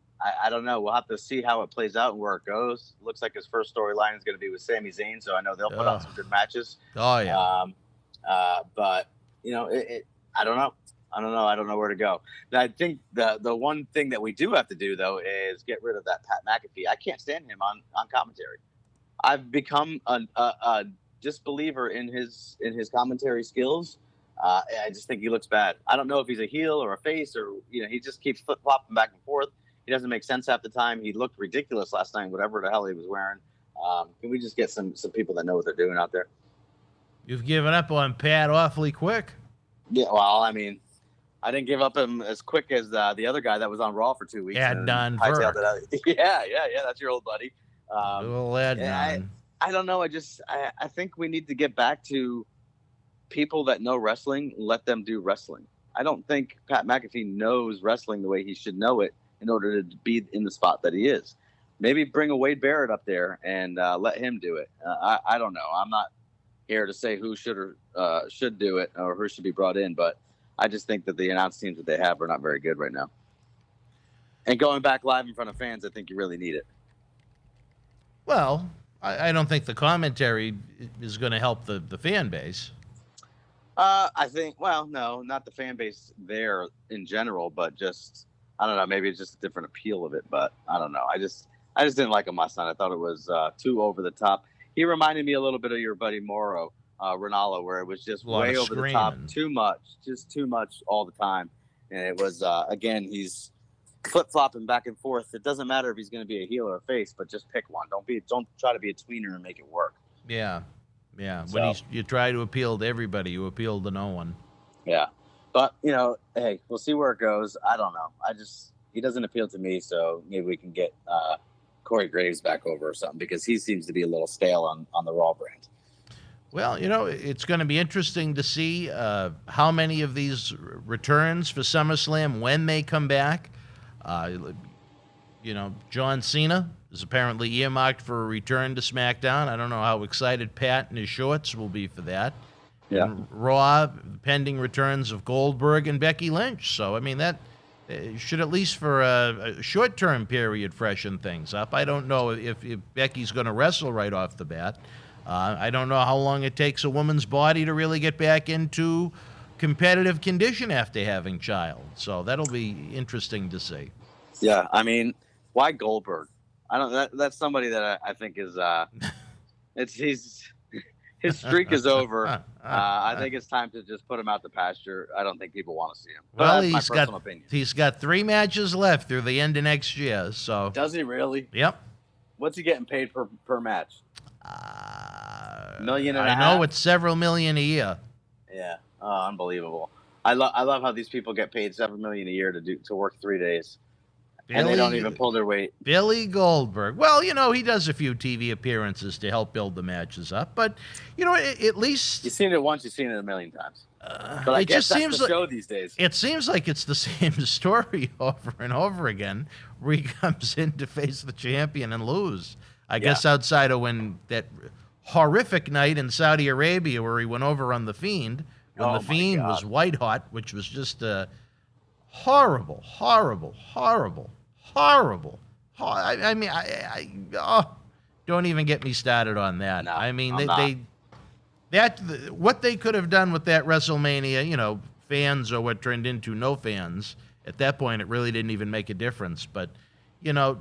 I don't know. We'll have to see how it plays out and where it goes. Looks like his first storyline is going to be with Sami Zayn, so I know they'll put on some good matches. Oh, yeah. But, I don't know. I don't know where to go. I think the one thing that we do have to do, though, is get rid of that Pat McAfee. I can't stand him on commentary. I've become a disbeliever in his commentary skills. I just think he looks bad. I don't know if he's a heel or a face or, he just keeps flip-flopping back and forth. He doesn't make sense half the time. He looked ridiculous last night, whatever the hell he was wearing. Can we just get some people that know what they're doing out there? You've given up on Pat awfully quick. Yeah, well, I mean, I didn't give up him as quick as the other guy that was on Raw for 2 weeks. Adnan hightailed Virk. it out. Yeah, that's your old buddy. Little Adnan. I don't know. I think we need to get back to people that know wrestling, let them do wrestling. I don't think Pat McAfee knows wrestling the way he should know it in order to be in the spot that he is. Maybe bring a Wade Barrett up there and let him do it. I don't know. I'm not here to say who should do it or who should be brought in, but I just think that the announce teams that they have are not very good right now. And going back live in front of fans, I think you really need it. Well, I don't think the commentary is going to help the fan base. I think, well, no, not the fan base there in general, but just, I don't know, maybe it's just a different appeal of it, but I don't know. I just didn't like him last night. I thought it was too over the top. He reminded me a little bit of your buddy Morrow, Ronaldo, where it was just way over the top, too much all the time. And it was, again, he's flip-flopping back and forth. It doesn't matter if he's going to be a heel or a face, but just pick one. Don't try to be a tweener and make it work. Yeah. So, when you try to appeal to everybody, you appeal to no one. Yeah. But, hey, we'll see where it goes. I don't know. He doesn't appeal to me, so maybe we can get Corey Graves back over or something, because he seems to be a little stale on the Raw brand. Well, it's going to be interesting to see how many of these returns for SummerSlam when they come back. John Cena is apparently earmarked for a return to SmackDown. I don't know how excited Pat and his shorts will be for that. Yeah. And Raw, pending returns of Goldberg and Becky Lynch. So, I mean, that should, at least for a short-term period, freshen things up. I don't know if Becky's going to wrestle right off the bat. I don't know how long it takes a woman's body to really get back into competitive condition after having child. So that'll be interesting to see. Yeah, I mean, why Goldberg? I don't. That's somebody that I think is. His streak is over. I think it's time to just put him out the pasture. I don't think people want to see him. But Well, that's my personal opinion. he's got 3 matches left through the end of next year. So Does he really? Yep. What's he getting paid per match? $1.5 million. I know it's several million a year. Yeah. Oh, unbelievable. I love how these people get paid $7 million a year to work 3 days. And they don't even pull their weight. Billy Goldberg. Well, he does a few TV appearances to help build the matches up. But, at least... You've seen it once, you've seen it a million times. But I guess that's the show these days. It seems like it's the same story over and over again, where he comes in to face the champion and lose. I guess outside of when that horrific night in Saudi Arabia where he went over on The Fiend, when The Fiend was white hot, which was just horrible. Don't even get me started on that. No, I mean, what they could have done with that WrestleMania, fans or what turned into no fans. At that point, it really didn't even make a difference. But, Yeah,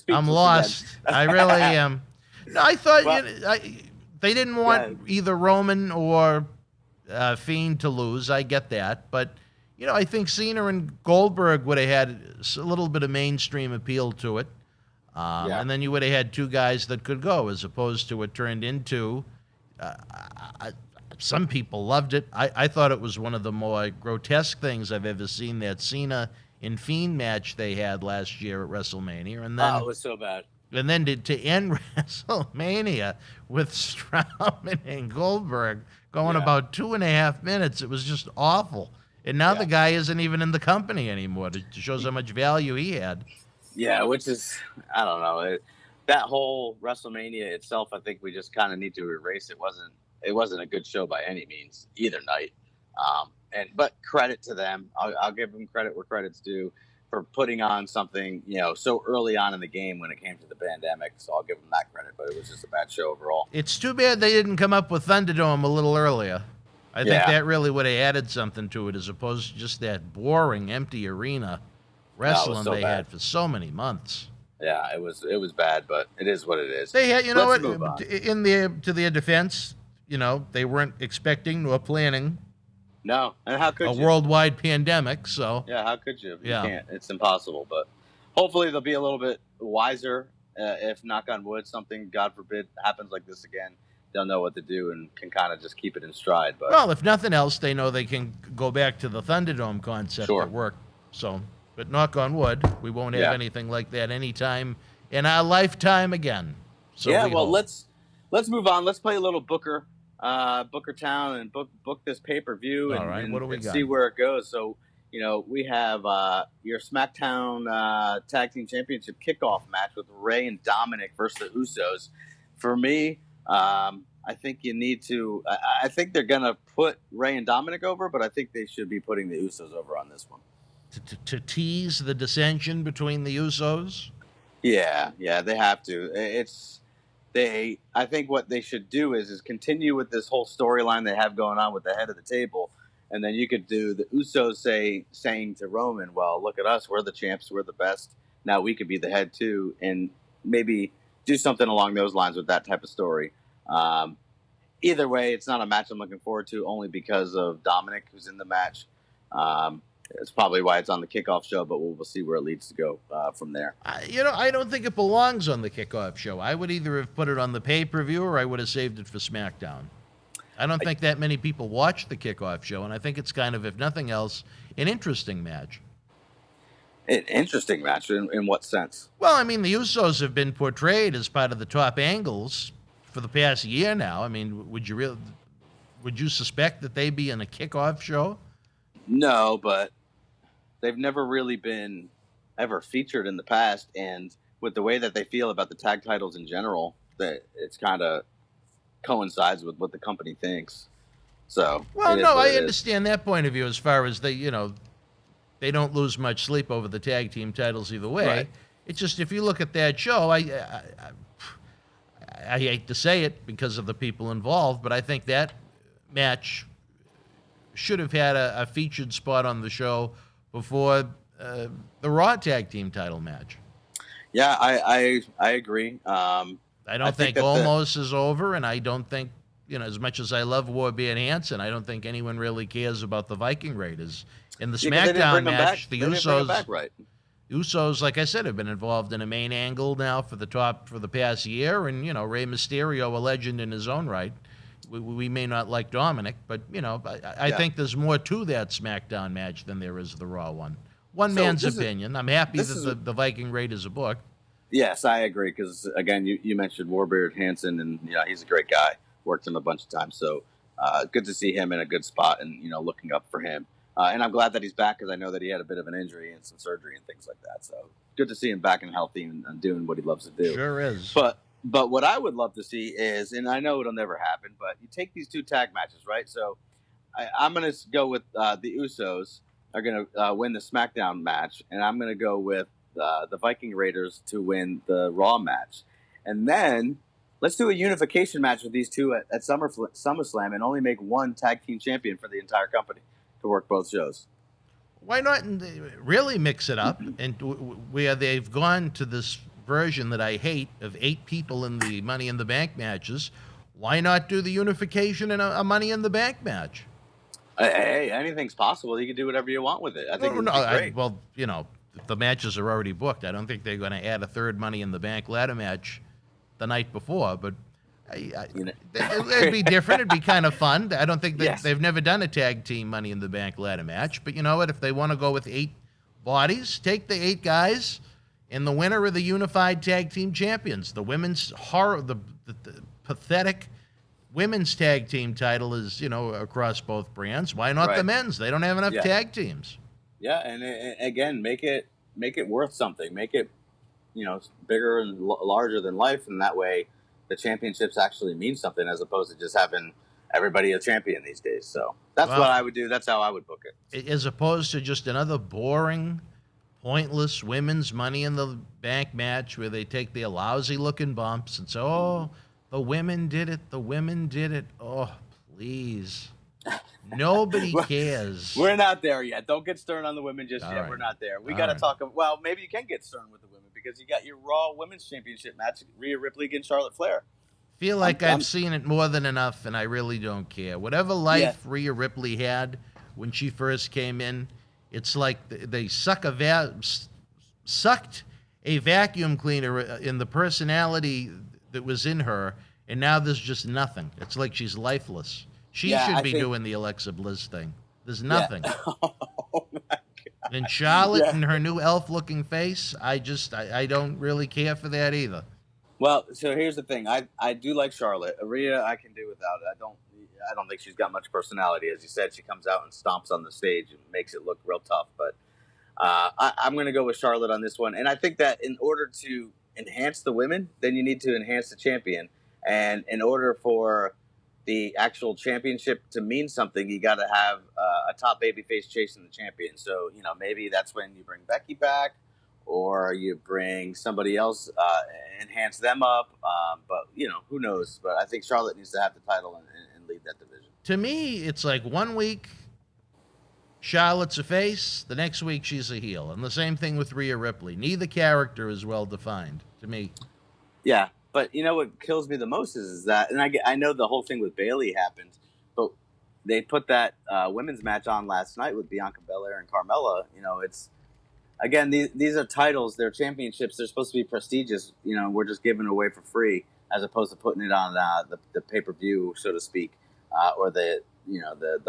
I'm lost. I really am. No, I thought they didn't want either Roman or Fiend to lose. I get that, but I think Cena and Goldberg would have had a little bit of mainstream appeal to it, and then you would have had 2 guys that could go, as opposed to what turned into some people loved it. I thought it was one of the more grotesque things I've ever seen, that Cena and Fiend match they had last year at WrestleMania. And then, it was so bad. and then to end WrestleMania with Strowman and Goldberg going about 2.5 minutes, it was just awful. And now the guy isn't even in the company anymore to show how much value he had. Yeah, which is, I don't know. That whole WrestleMania itself, I think we just kind of need to erase. It wasn't a good show by any means either night. But credit to them. I'll give them credit where credit's due for putting on something, so early on in the game when it came to the pandemic. So I'll give them that credit, but it was just a bad show overall. It's too bad they didn't come up with Thunderdome a little earlier. I think that really would have added something to it, as opposed to just that boring, empty arena wrestling they had for so many months. Yeah, it was bad, but it is what it is. They had, to their defense, they weren't expecting or planning. No, and how could a you? worldwide pandemic? So yeah, how could you? You can't. It's impossible. But hopefully they'll be a little bit wiser. If, knock on wood, something, God forbid, happens like this again, they'll know what to do and can kind of just keep it in stride. But well, if nothing else, they know they can go back to the Thunderdome concept that worked. So, but knock on wood, we won't have anything like that anytime in our lifetime again. So let's move on. Let's play a little Booker Town and book this pay-per-view and, what do we got? See where it goes. So, we have your SmackDown Tag Team Championship kickoff match with Rey and Dominic versus the Usos. For me, I think you need to. I think they're gonna put Rey and Dominic over, but I think they should be putting the Usos over on this one. To tease the dissension between the Usos. Yeah, they have to. I think what they should do is continue with this whole storyline they have going on with the head of the table, and then you could do the Usos saying to Roman, "Well, look at us, we're the champs, we're the best. Now we could be the head too," and maybe do something along those lines with that type of story. Either way, it's not a match I'm looking forward to, only because of Dominic, who's in the match. It's probably why it's on the kickoff show, but we'll see where it leads to go from there. I don't think it belongs on the kickoff show. I would either have put it on the pay-per-view or I would have saved it for SmackDown. I don't think that many people watch the kickoff show, and I think it's kind of, if nothing else, an interesting match. An interesting match? In what sense? Well, I mean, the Usos have been portrayed as part of the top angles for the past year now. I mean, would you suspect that they'd be in a kickoff show? No, but they've never really been ever featured in the past, and with the way that they feel about the tag titles in general, that it's kind of coincides with what the company thinks. So, well, no, I understand that point of view as far as they don't lose much sleep over the tag team titles either way. Right. It's just, if you look at that show, I hate to say it because of the people involved, but I think that match should have had a featured spot on the show before the Raw tag team title match. Yeah, I agree. I don't think Omos is over, and I don't think, as much as I love Warbeard Hansen, I don't think anyone really cares about the Viking Raiders. In the SmackDown match, the Usos, like I said, have been involved in a main angle now for the past year, and Rey Mysterio, a legend in his own right. We may not like Dominic, but I think there's more to that SmackDown match than there is the Raw one. One man's opinion. I'm happy that the Viking Raiders are booked. Yes, I agree, because again, you mentioned Warbeard Hansen, and he's a great guy. Worked him a bunch of times, so good to see him in a good spot, and looking up for him. And I'm glad that he's back, because I know that he had a bit of an injury and some surgery and things like that. So good to see him back and healthy and doing what he loves to do. Sure is. But what I would love to see is, and I know it'll never happen, but you take these two tag matches, right? So I'm going to go with the Usos are going to win the SmackDown match, and I'm going to go with the Viking Raiders to win the Raw match. And then let's do a unification match with these two at SummerSlam and only make one tag team champion for the entire company to work both shows. Why not really mix it up? And where they've gone to this version that I hate of 8 people in the Money in the Bank matches, why not do the unification in a Money in the Bank match? Hey, anything's possible. You can do whatever you want with it. I think it's great. Well, the matches are already booked. I don't think they're going to add a third Money in the Bank ladder match the night before, but It'd be different. It'd be kind of fun. I don't think that Yes. they've never done a tag team Money in the Bank ladder match. But you know what? If they want to go with 8 bodies, take the 8 guys, and the winner of the unified tag team champions. The women's the pathetic women's tag team title is, across both brands. Why not the Right. men's? They don't have enough Yeah. tag teams. Yeah, and again, make it worth something. Make it, bigger and larger than life, and that way the championships actually mean something as opposed to just having everybody a champion these days. So that's what I would do. That's how I would book it. As opposed to just another boring, pointless women's Money in the Bank match where they take their lousy-looking bumps and say, oh, the women did it, the women did it. Oh, please. Nobody cares. We're not there yet. Don't get stern on the women just yet. right. We're not there. We All got to right. talk. Well, maybe you can get stern with the women because you got your Raw Women's Championship match, Rhea Ripley against Charlotte Flair. Feel like I've seen it more than enough, and I really don't care. Whatever life Rhea Ripley had when she first came in, it's like they sucked a vacuum cleaner in the personality that was in her, and now there's just nothing. It's like she's lifeless. She should be doing the Alexa Bliss thing. There's nothing. Oh my God. And Charlotte and her new elf-looking face, I don't really care for that either. Well, so here's the thing. I do like Charlotte. Rhea, I can do without it. I don't think she's got much personality. As you said, she comes out and stomps on the stage and makes it look real tough. But I'm going to go with Charlotte on this one. And I think that in order to enhance the women, then you need to enhance the champion. And in order for the actual championship to mean something, you got to have a top babyface chasing the champion. So, maybe that's when you bring Becky back, or you bring somebody else, enhance them up. But, who knows? But I think Charlotte needs to have the title and lead that division. To me, it's like 1 week Charlotte's a face, the next week she's a heel. And the same thing with Rhea Ripley. Neither character is well defined to me. Yeah, but what kills me the most is that, and I know the whole thing with Bayley happened, but they put that women's match on last night with Bianca Belair and Carmella. It's, again, these are titles, they're championships, they're supposed to be prestigious. We're just giving it away for free as opposed to putting it on the pay-per-view, so to speak, or the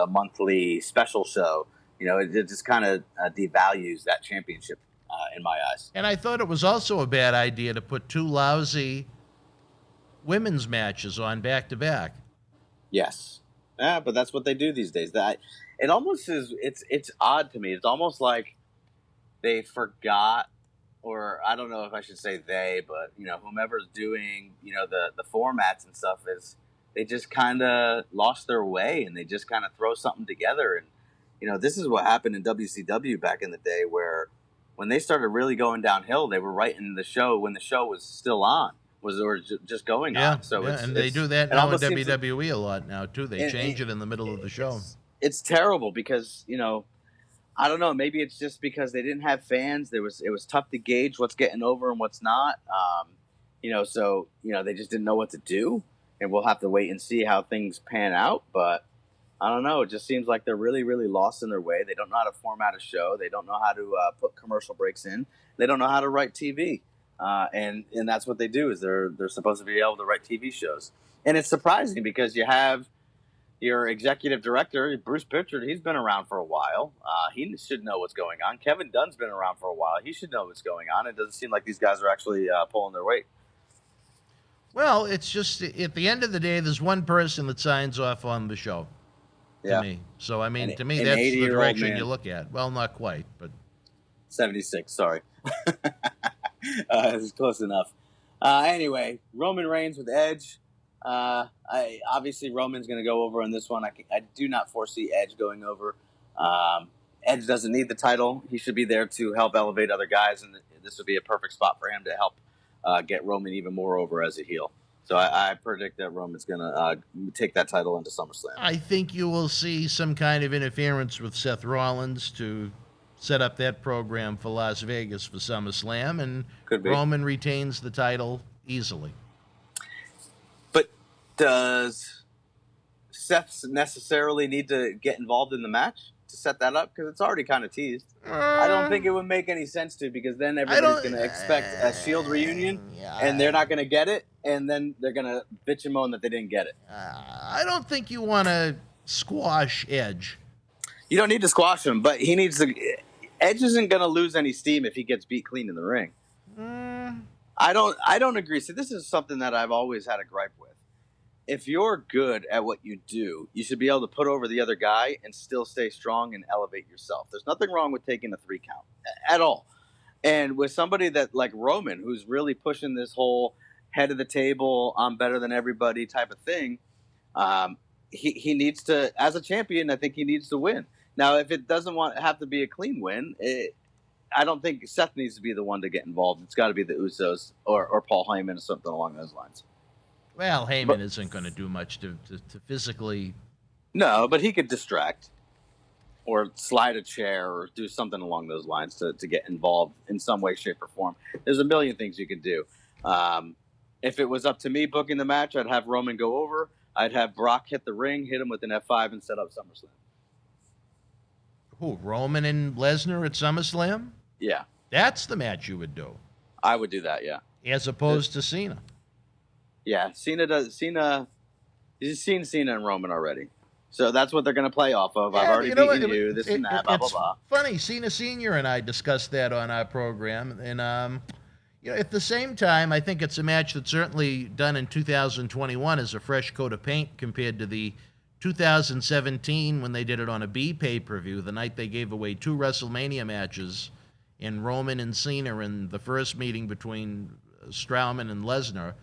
monthly special show. It just kind of devalues that championship in my eyes. And I thought it was also a bad idea to put 2 lousy women's matches on back-to-back. Yes. Yeah, but that's what they do these days. It almost is, it's odd to me. It's almost like they forgot, or I don't know if I should say they, but, whomever's doing, the formats and stuff is, they just kind of lost their way and they just kind of throw something together. And, this is what happened in WCW back in the day where when they started really going downhill, they were writing the show when the show was still on. Or just going on. So they do that now in WWE a lot now too. They change it in the middle of the show. It's terrible because I don't know. Maybe it's just because they didn't have fans. It was tough to gauge what's getting over and what's not. So they just didn't know what to do, and we'll have to wait and see how things pan out. But I don't know. It just seems like they're really, really lost in their way. They don't know how to format a show. They don't know how to put commercial breaks in. They don't know how to write TV. And that's what they do is they're supposed to be able to write TV shows. And it's surprising because you have your executive director, Bruce Pritchard. He's been around for a while. He should know what's going on. Kevin Dunn's been around for a while. He should know what's going on. It doesn't seem like these guys are actually pulling their weight. Well, it's just at the end of the day, there's one person that signs off on the show. To me. So, I mean, to me, that's the direction you look at. Well, not quite, but 76, sorry. It's close enough. Anyway, Roman Reigns with Edge. Obviously, Roman's going to go over on this one. I do not foresee Edge going over. Edge doesn't need the title. He should be there to help elevate other guys, and this would be a perfect spot for him to help get Roman even more over as a heel. So I predict that Roman's going to take that title into SummerSlam. I think you will see some kind of interference with Seth Rollins to set up that program for Las Vegas for SummerSlam, and Roman retains the title easily. But does Seth necessarily need to get involved in the match to set that up? Because it's already kind of teased. I don't think it would make any sense to, because then everybody's going to expect a Shield reunion, and they're not going to get it. and then they're going to bitch and moan that they didn't get it. I don't think you want to squash Edge. You don't need to squash him, but he needs to. Edge isn't going to lose any steam if he gets beat clean in the ring. I don't agree. See, this is something that I've always had a gripe with. If you're good at what you do, you should be able to put over the other guy and still stay strong and elevate yourself. There's nothing wrong with taking a 3 count at all. And with somebody that like Roman, who's really pushing this whole head of the table, I'm better than everybody type of thing, he needs to, as a champion, I think he needs to win. Now, if it doesn't have to be a clean win, I don't think Seth needs to be the one to get involved. It's got to be the Usos or Paul Heyman or something along those lines. Well, Heyman isn't going to do much to physically. No, but he could distract or slide a chair or do something along those lines to get involved in some way, shape, or form. There's a million things you can do. If it was up to me booking the match, I'd have Roman go over. I'd have Brock hit the ring, hit him with an F5, and set up SummerSlam. Who, Roman and Lesnar at SummerSlam? Yeah. That's the match you would do. I would do that, yeah. As opposed to Cena. Yeah, you've seen Cena and Roman already. So that's what they're going to play off of. I've already beaten you, this and that, blah, blah, blah. Funny, Cena Sr. and I discussed that on our program. And, at the same time, I think it's a match that's certainly done in 2021 as a fresh coat of paint compared to the 2017 when they did it on a B pay-per-view, the night they gave away 2 WrestleMania matches in Roman and Cena in the first meeting between Strowman and Lesnar.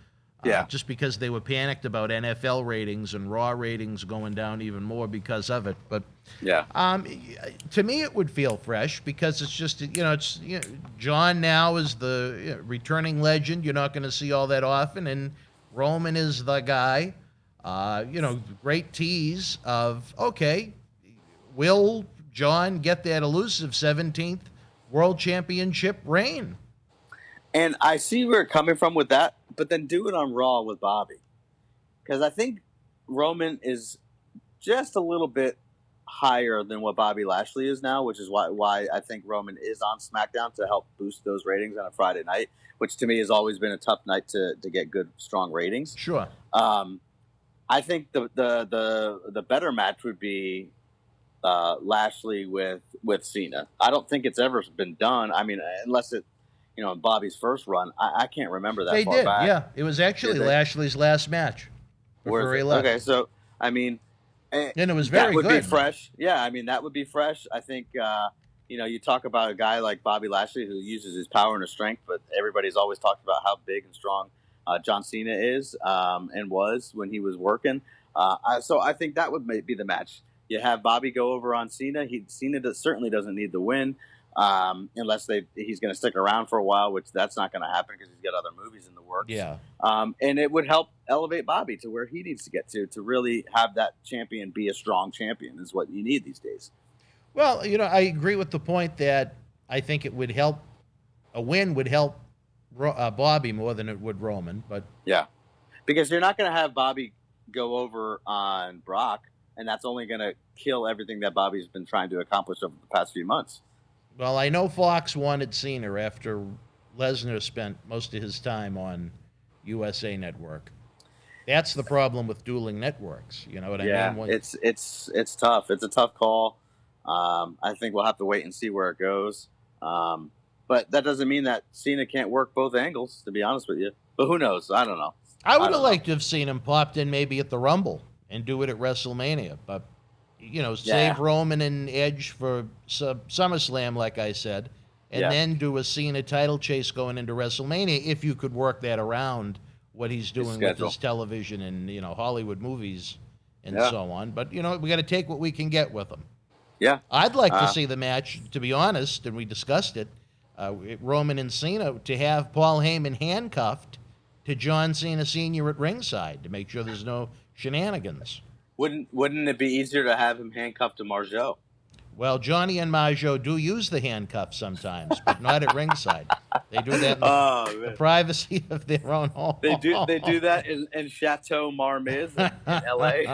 Just because they were panicked about NFL ratings and Raw ratings going down even more because of it. But to me, it would feel fresh because it's just, John now is the returning legend. You're not going to see all that often. And Roman is the guy. Great tease of, okay, will John get that elusive 17th World Championship reign? And I see where you're coming from with that, but then do it on Raw with Bobby. Because I think Roman is just a little bit higher than what Bobby Lashley is now, which is why I think Roman is on SmackDown to help boost those ratings on a Friday night, which to me has always been a tough night to get good, strong ratings. Sure. I think the better match would be Lashley with Cena. I don't think it's ever been done. I mean, unless it, in Bobby's first run, I can't remember that far back. Yeah. It was actually Lashley's last match before he left. Okay, so, I mean... And it was very good. That would be fresh. Yeah, I mean, that would be fresh. I think, you talk about a guy like Bobby Lashley who uses his power and his strength, but everybody's always talked about how big and strong John Cena is and was when he was working. So I think that would be the match. You have Bobby go over on Cena. Cena certainly doesn't need the win. Unless he's going to stick around for a while, which that's not going to happen because he's got other movies in the works. Yeah. And it would help elevate Bobby to where he needs to get to really have that champion be a strong champion is what you need these days. Well, I agree with the point that I think it would help, a win would help Bobby more than it would Roman. But yeah, because you're not going to have Bobby go over on Brock, and that's only going to kill everything that Bobby's been trying to accomplish over the past few months. Well, I know Fox wanted Cena after Lesnar spent most of his time on USA Network. That's the problem with dueling networks. You know what I mean? Yeah, it's tough. It's a tough call. I think we'll have to wait and see where it goes. But that doesn't mean that Cena can't work both angles, to be honest with you. But who knows? I don't know. I would have liked to have seen him popped in maybe at the Rumble and do it at WrestleMania. But, save Roman and Edge for SummerSlam, like I said, and then do a Cena title chase going into WrestleMania if you could work that around what he's doing with his television and, Hollywood movies and so on. But, we got to take what we can get with him. Yeah. I'd like to see the match, to be honest, and we discussed it, Roman and Cena, to have Paul Heyman handcuffed to John Cena Sr. at ringside to make sure there's no shenanigans. Wouldn't it be easier to have him handcuffed to Margeau? Well, Johnny and Margeau do use the handcuffs sometimes, but not at ringside. They do that in the privacy of their own home. They do that in Chateau Marmiz in L.A.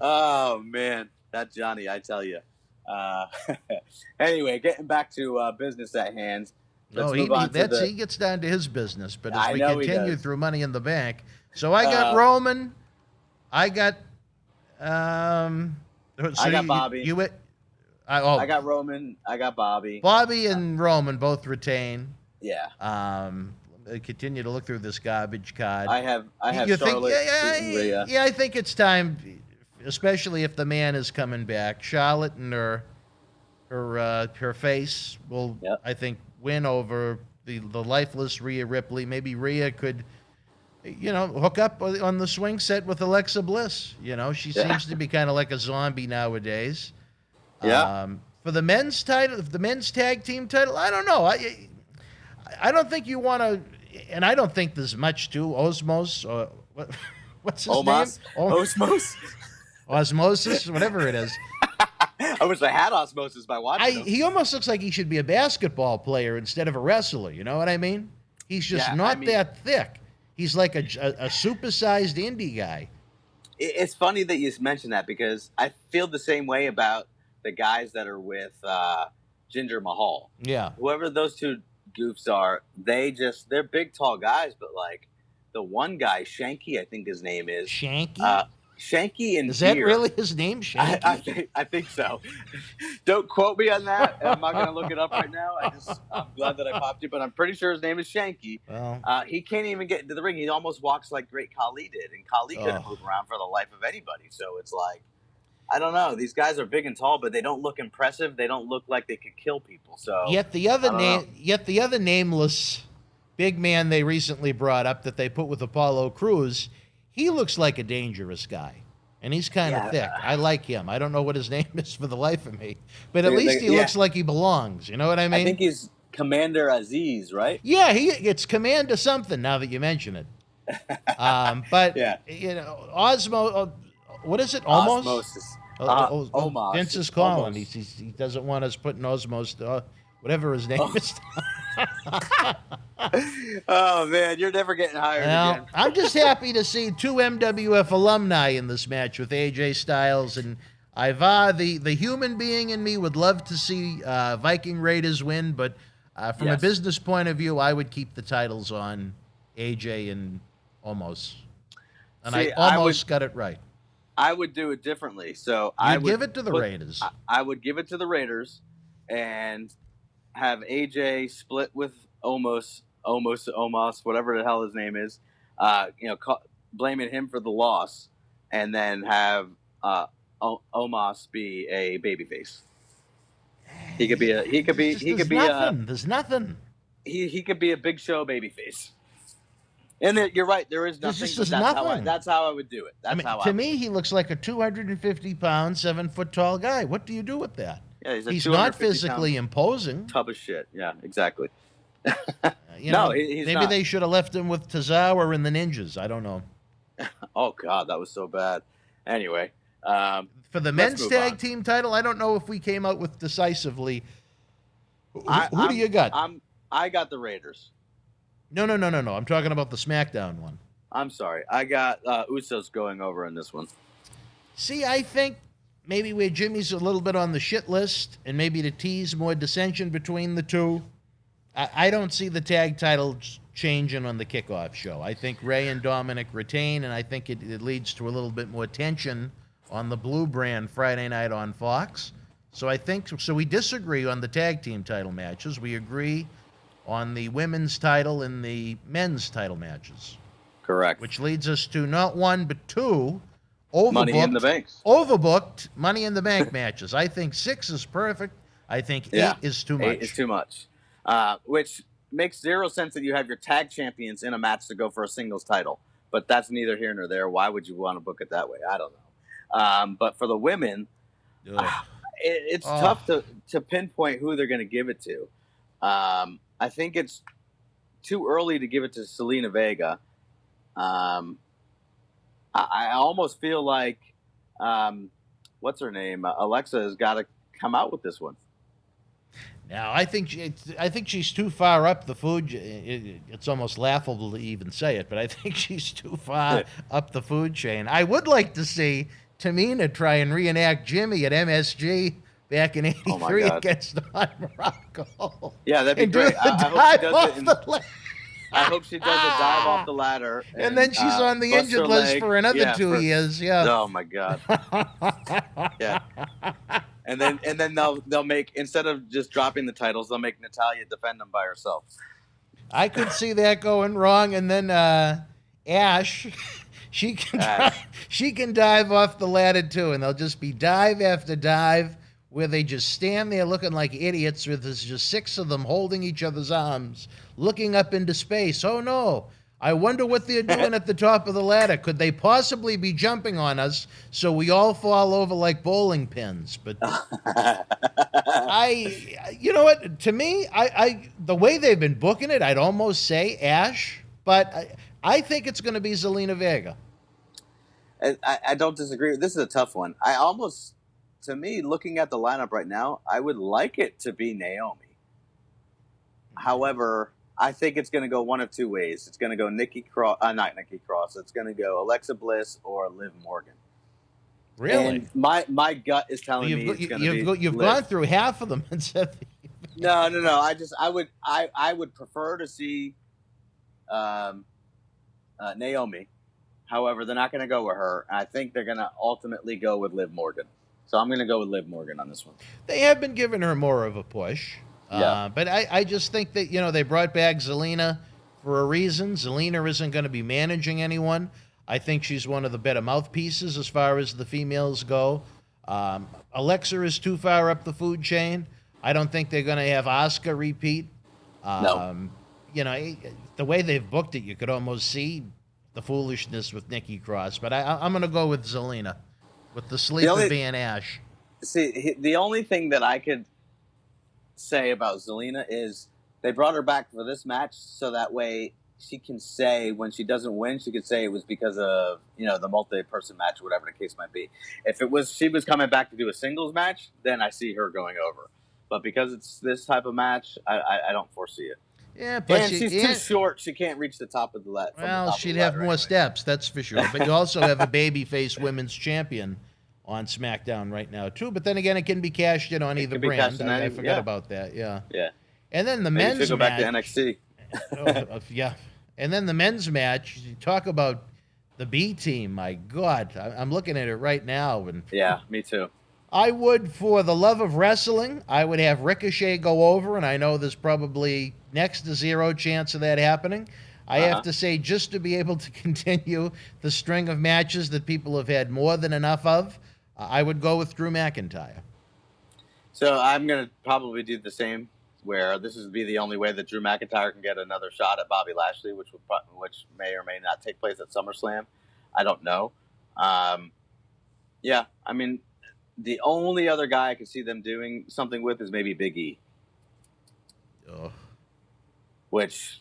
Oh, man. That Johnny, I tell you. Anyway, getting back to business at hand. Let's move on to the... he gets down to his business. But as I we know he continue does. through Money in the Bank, so I got Roman, I got I got Bobby. I got Roman. I got Bobby. Bobby and Roman both retain. Yeah. I continue to look through this garbage card. I have You Charlotte think, beating Rhea. yeah, I think it's time, especially if the man is coming back. Charlotte and her face will, I think, win over the lifeless Rhea Ripley. Maybe Rhea could, hook up on the swing set with Alexa Bliss. She seems to be kind of like a zombie nowadays. Yeah. For the men's title, the men's tag team title, I don't know. I don't think you want to, and I don't think there's much to Osmos or what's his name? Osmos. Osmosis, whatever it is. I wish I had osmosis by watching him. He almost looks like he should be a basketball player instead of a wrestler. You know what I mean? He's just that thick. He's like a supersized indie guy. It's funny that you mentioned that because I feel the same way about the guys that are with Jinder Mahal. Yeah. Whoever those two goofs are, they're big, tall guys, but like the one guy, Shanky, I think his name is. Shanky? Shanky and Is that Deer. really his name, Shanky? I think so. Don't quote me on that. I'm not going to look it up right now. I'm glad that I popped it, but I'm pretty sure his name is Shanky. Well, he can't even get into the ring. He almost walks like Great Khali did, and Khali couldn't move around for the life of anybody. So it's like, I don't know. These guys are big and tall, but they don't look impressive. They don't look like they could kill people. So yet the other nameless big man they recently brought up that they put with Apollo Crews, he looks like a dangerous guy, and he's kind of thick. I like him. I don't know what his name is for the life of me, but at least he looks like he belongs. You know what I mean? I think he's Commander Aziz, right? Yeah, it's Commander something now that you mention it. But Osmo, what is it? Osmosis. Omos. Vince is calling. He doesn't want us putting Osmos, whatever his name is. Oh man, you're never getting hired again. I'm just happy to see two MWF alumni in this match with AJ Styles and Ivar. The human being in me would love to see Viking Raiders win, but from a business point of view, I would keep the titles on AJ and Omos. And I almost got it right. I would do it differently. So I would give it to the Raiders. I would give it to the Raiders and have AJ split with Omos, whatever the hell his name is. Blaming him for the loss, and then have Omos be a babyface. There's nothing. He could be a Big Show babyface. And you're right. There is nothing. That's how I would do it. To me, he looks like a 250-pound, 7-foot tall guy. What do you do with that? Yeah, he's not physically imposing. Tub of shit. Yeah, exactly. He's maybe not. They should have left him with Tozawa and the Ninjas. I don't know. Oh God, that was so bad. Anyway, for the men's tag team title, I don't know if we came out with decisively. Who do you got? I got the Raiders. No. I'm talking about the SmackDown one. I'm sorry. I got Usos going over in this one. See, I think maybe where Jimmy's a little bit on the shit list, and maybe to tease more dissension between the two, I don't see the tag titles changing on the kickoff show. I think Ray and Dominic retain, and I think it leads to a little bit more tension on the Blue Brand Friday night on Fox. So we disagree on the tag team title matches. We agree on the women's title and the men's title matches. Correct. Which leads us to not one but two overbooked Money in the Bank matches. I think 6 is perfect. I think 8 is too much. 8 is too much. Which makes zero sense that you have your tag champions in a match to go for a singles title. But that's neither here nor there. Why would you want to book it that way? I don't know. But for the women, it's tough to pinpoint who they're going to give it to. I think it's too early to give it to Selena Vega. I almost feel like, what's her name? Alexa has got to come out with this one. Now, I think she's too far up the food. It's almost laughable to even say it, but I think she's too far up the food chain. I would like to see Tamina try and reenact Jimmy at MSG back in Oh, my '83 God. against Don Morocco. Yeah, that'd be And do great. the I hope she dive does off it. the ladder. I hope she does a dive off the ladder. And then she's on the busts injured her list leg. for another 2 years. Yeah. Oh my God. Yeah. And then they'll make, instead of just dropping the titles, they'll make Natalya defend them by herself. I could see that going wrong. And then Ash, she can dive off the ladder too, and they'll just be dive after dive where they just stand there looking like idiots with there's just 6 of them holding each other's arms, looking up into space. Oh no, I wonder what they're doing at the top of the ladder. Could they possibly be jumping on us so we all fall over like bowling pins? But you know what? To me, the way they've been booking it, I'd almost say Ash, but I think it's going to be Zelina Vega. I don't disagree. This is a tough one. To me, looking at the lineup right now, I would like it to be Naomi. However, I think it's going to go one of 2 ways. It's going to go not Nikki Cross. It's going to go Alexa Bliss or Liv Morgan. Really? And my gut is telling me it's going to be You've Liv. gone through half of them and said No. I would prefer to see Naomi. However, they're not going to go with her. I think they're going to ultimately go with Liv Morgan. So I'm going to go with Liv Morgan on this one. They have been giving her more of a push. Yeah. But I just think that, they brought back Zelina for a reason. Zelina isn't going to be managing anyone. I think she's one of the better mouthpieces as far as the females go. Alexa is too far up the food chain. I don't think they're going to have Asuka repeat. No. The way they've booked it, you could almost see the foolishness with Nikki Cross. But I'm going to go with Zelina, with the sleeper being Ash. See, the only thing that I could say about Zelina is they brought her back for this match so that way she can say when she doesn't win, she could say it was because of the multi-person match or whatever the case might be. If she was coming back to do a singles match, then I see her going over. But because it's this type of match, I don't foresee it. Yeah, but she's too short; she can't reach the top of the ladder. Well, she'd have more steps, that's for sure. But you also have a babyface women's champion on SmackDown right now too. But then again, it can be cashed in on either brand. I forgot about that. Yeah. Yeah. And then the Maybe men's go match. back to NXT. Yeah. And then the men's match. You talk about the B team. My God, I'm looking at it right now, and yeah, me too. I would, for the love of wrestling, I would have Ricochet go over, and I know there's probably next to zero chance of that happening. I have to say, just to be able to continue the string of matches that people have had more than enough of, I would go with Drew McIntyre. So I'm going to probably do the same, where this would be the only way that Drew McIntyre can get another shot at Bobby Lashley, which may or may not take place at SummerSlam. I don't know. Yeah, I mean, the only other guy I could see them doing something with is maybe Big E. Oh. Which,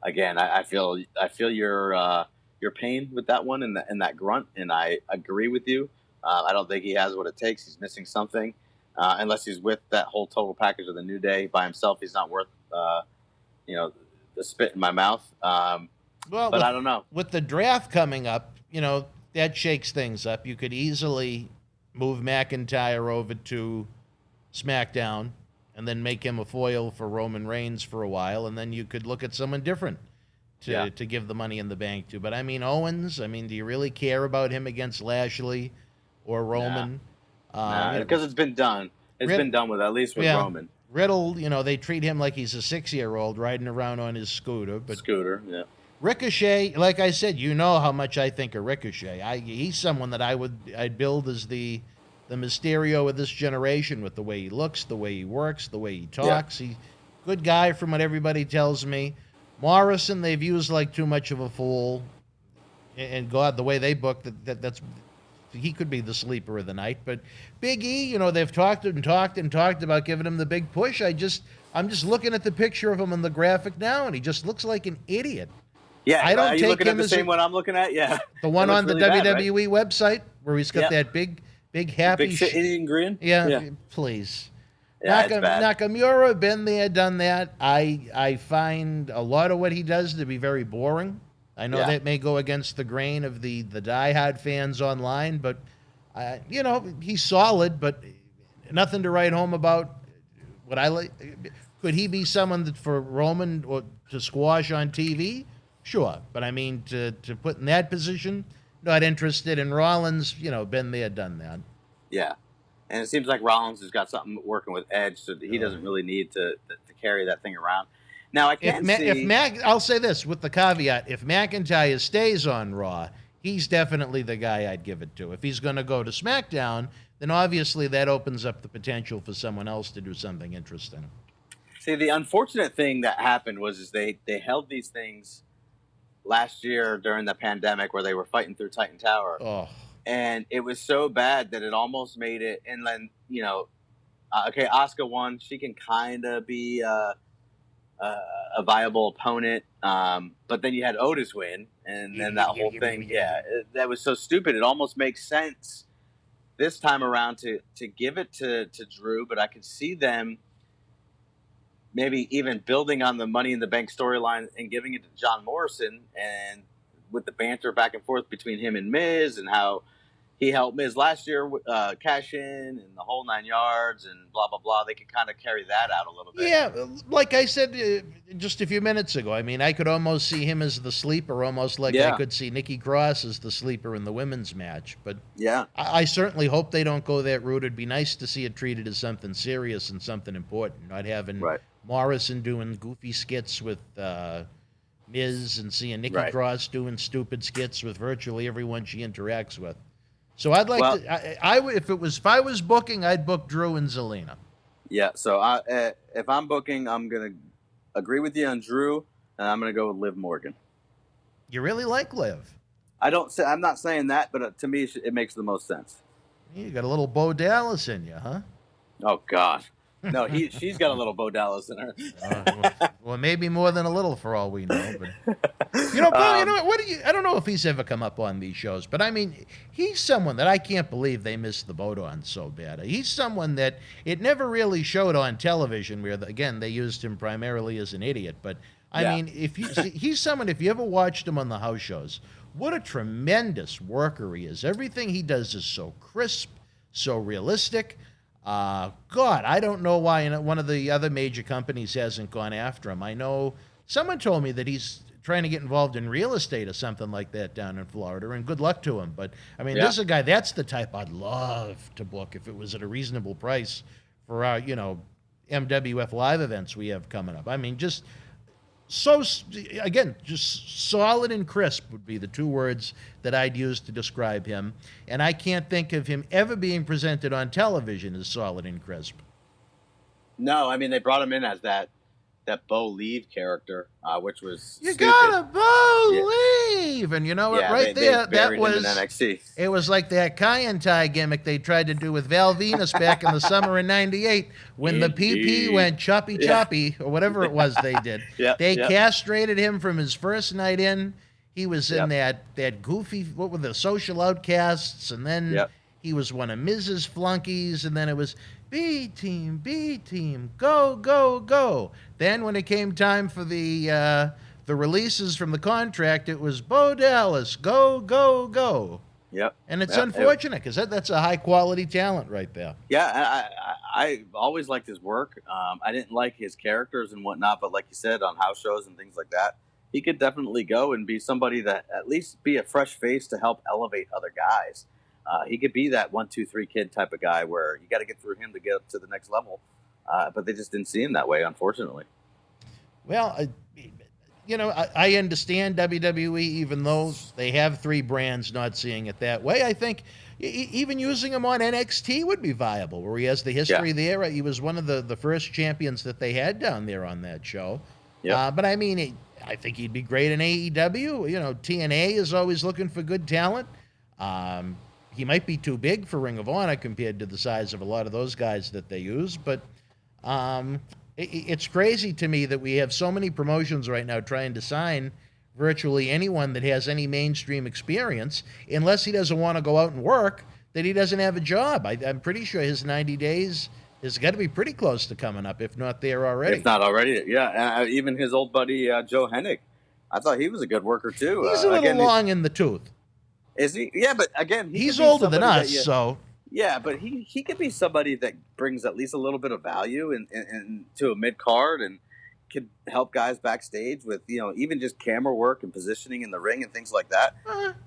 again, I feel your pain with that one and that grunt, and I agree with you. I don't think he has what it takes. He's missing something, unless he's with that whole total package of the New Day by himself. He's not worth the spit in my mouth. But I don't know. With the draft coming up, that shakes things up. You could easily move McIntyre over to SmackDown and then make him a foil for Roman Reigns for a while, and then you could look at someone different to give the money in the bank to. But I mean, Owens, do you really care about him against Lashley or Roman? Because it's been done. It's been done with, at least with Roman. Riddle, they treat him like he's a 6-year-old riding around on his scooter. Yeah. Ricochet, like I said, how much I think of Ricochet. He's someone that I'd build as the Mysterio of this generation, with the way he looks, the way he works, the way he talks. He's a good guy from what everybody tells me. Morrison, they've used like too much of a fool. And God, the way they booked that's he could be the sleeper of the night. But Big E, they've talked about giving him the big push. I'm just looking at the picture of him in the graphic now, and he just looks like an idiot. Yeah, I don't are you take looking him at the as same one I'm looking at? Yeah. The one on the really WWE website where he's got that big happy big shit-eating grin? Yeah, please. Yeah, it's bad. Nakamura, been there, done that. I find a lot of what he does to be very boring. I know that may go against the grain of the diehard fans online, but he's solid. But nothing to write home about. Would I like? Could he be someone that for Roman or to squash on TV? Sure, but I mean to put in that position, not interested. And Rollins, been there, done that. Yeah, and it seems like Rollins has got something working with Edge, so he doesn't really need to carry that thing around. Now I can't see. If I'll say this with the caveat: if McIntyre stays on Raw, he's definitely the guy I'd give it to. If he's going to go to SmackDown, then obviously that opens up the potential for someone else to do something interesting. See, the unfortunate thing that happened was they held these things last year during the pandemic where they were fighting through Titan Tower. Oh. And it was so bad that it almost made it. And then, okay, Asuka won. She can kind of be a viable opponent. But then you had Otis win. And then that whole thing, that was so stupid. It almost makes sense this time around to give it to Drew. But I could see them maybe even building on the Money in the Bank storyline and giving it to John Morrison, and with the banter back and forth between him and Miz and how he helped Miz last year cash in and the whole 9 yards and blah, blah, blah. They could kind of carry that out a little bit. Yeah, like I said just a few minutes ago, I mean, I could almost see him as the sleeper, almost like I could see Nikki Cross as the sleeper in the women's match. But I certainly hope they don't go that route. It'd be nice to see it treated as something serious and something important, not having Morrison doing goofy skits with Miz and seeing Nikki Cross doing stupid skits with virtually everyone she interacts with. So I'd like to. If I was booking, I'd book Drew and Zelina. Yeah. So if I'm booking, I'm gonna agree with you on Drew, and I'm gonna go with Liv Morgan. You really like Liv? I'm not saying that, but to me, it makes the most sense. You got a little Bo Dallas in you, huh? Oh God. No, she's got a little Bo Dallas in her. Well, maybe more than a little for all we know. But Bo, what do you? I don't know if he's ever come up on these shows, but I mean, he's someone that I can't believe they missed the boat on so bad. He's someone that it never really showed on television, where again they used him primarily as an idiot. But I mean, he's someone. If you ever watched him on the house shows, what a tremendous worker he is. Everything he does is so crisp, so realistic. God, I don't know why one of the other major companies hasn't gone after him. I know someone told me that he's trying to get involved in real estate or something like that down in Florida, and good luck to him. But, I mean, this is a guy, that's the type I'd love to book if it was at a reasonable price for our, MWF live events we have coming up. I mean, just solid and crisp would be the two words that I'd use to describe him. And I can't think of him ever being presented on television as solid and crisp. No, I mean, they brought him in as that Bo Leave character, which was you stupid. gotta believe, and you know what? They that was him in NXT. It was like that Kaientai gimmick they tried to do with Val Venus back in the summer of '98 when the PP went choppy or whatever it was they did. They castrated him from his first night in. He was in that goofy, what were the Social Outcasts, and then he was one of Miz's flunkies, and then it was B team, go, go, go. Then when it came time for the releases from the contract, it was Bo Dallas, go, go, go. Yep. And it's unfortunate because that's a high quality talent right there. Yeah, I always liked his work. I didn't like his characters and whatnot, but like you said, on house shows and things like that, he could definitely go and be somebody that at least be a fresh face to help elevate other guys. He could be that 1, 2, 3 kid type of guy where you got to get through him to get up to the next level. But they just didn't see him that way, unfortunately. Well, I understand WWE, even though they have 3 brands, not seeing it that way. I think even using him on NXT would be viable, where he has the history there. He was one of the first champions that they had down there on that show. But I mean, I think he'd be great in AEW. TNA is always looking for good talent. He might be too big for Ring of Honor compared to the size of a lot of those guys that they use, but it's crazy to me that we have so many promotions right now trying to sign virtually anyone that has any mainstream experience, unless he doesn't want to go out and work, that he doesn't have a job. I'm pretty sure his 90 days has got to be pretty close to coming up, if not there already. If not already, even his old buddy Joe Hennig, I thought he was a good worker too. He's a little long in the tooth. Is he? Yeah, but again, he's older than us, so. Yeah, but he could be somebody that brings at least a little bit of value in to a mid card and could help guys backstage with, you know, even just camera work and positioning in the ring and things like that.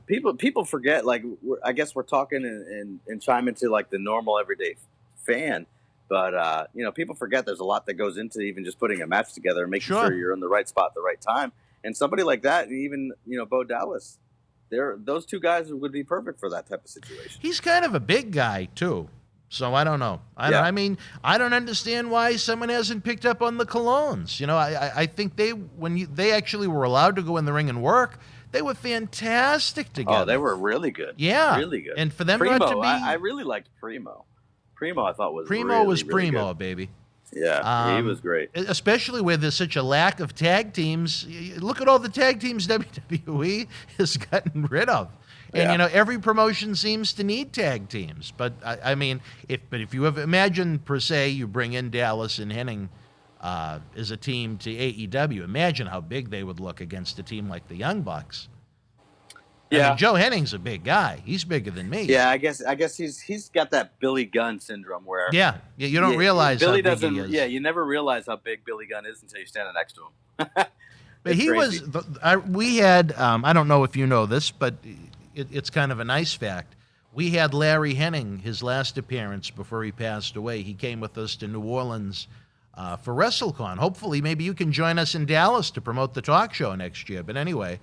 People forget, like, I guess we're talking and chime into like the normal everyday fan, but you know, people forget there's a lot that goes into even just putting a match together and making sure you're in the right spot at the right time. And somebody like that, and even, you know, Bo Dallas, those two guys would be perfect for that type of situation. He's kind of a big guy too, so I don't know. I mean, I don't understand why someone hasn't picked up on the colognes. You know, I think they actually were allowed to go in the ring and work, they were fantastic together. Oh, they were really good. Yeah, really good. And for them Primo, not to be, I really liked Primo. Primo, I thought was Primo really, was really Primo, good. baby. Yeah, he was great. Especially where there's such a lack of tag teams. Look at all the tag teams WWE has gotten rid of. And, you know, every promotion seems to need tag teams. But, I mean, if you have imagined, per se, you bring in Dallas and Henning as a team to AEW, imagine how big they would look against a team like the Young Bucks. Yeah, I mean, Joe Henning's a big guy. He's bigger than me. Yeah, I guess he's got that Billy Gunn syndrome where you don't realize Billy how big doesn't. he is. Yeah, you never realize how big Billy Gunn is until you're standing next to him. But he crazy. we had, I don't know if you know this, but it's kind of a nice fact. We had Larry Henning, his last appearance before he passed away. He came with us to New Orleans for WrestleCon. Hopefully, maybe you can join us in Dallas to promote the talk show next year. But anyway,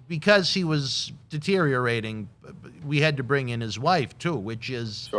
because he was deteriorating, we had to bring in his wife, too, which is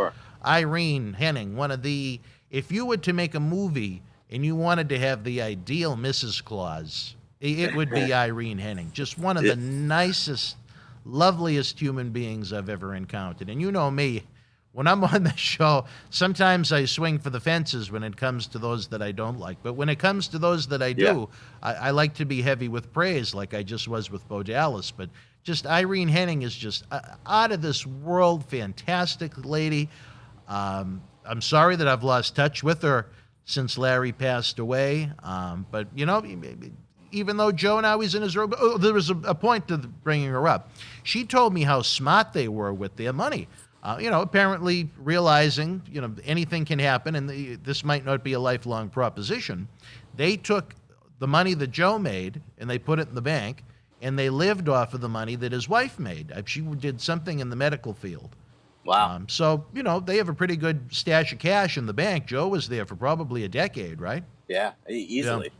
Irene Henning, one of the, if you were to make a movie and you wanted to have the ideal Mrs. Claus, it would be Irene Henning. Just one of the nicest, loveliest human beings I've ever encountered. And you know me, when I'm on the show, sometimes I swing for the fences when it comes to those that I don't like. But when it comes to those that I do, I like to be heavy with praise, like I just was with Bo Dallas. But just Irene Henning is just out of this world, fantastic lady. I'm sorry that I've lost touch with her since Larry passed away. But, you know, even though Joe now he's in his room, there was a point to bringing her up. She told me how smart they were with their money. You know, apparently realizing, you know, anything can happen and this might not be a lifelong proposition. They took the money that Joe made and they put it in the bank and they lived off of the money that his wife made. She did something in the medical field. Wow. So, you know, they have a pretty good stash of cash in the bank. Joe was there for probably a decade, right? Yeah, easily.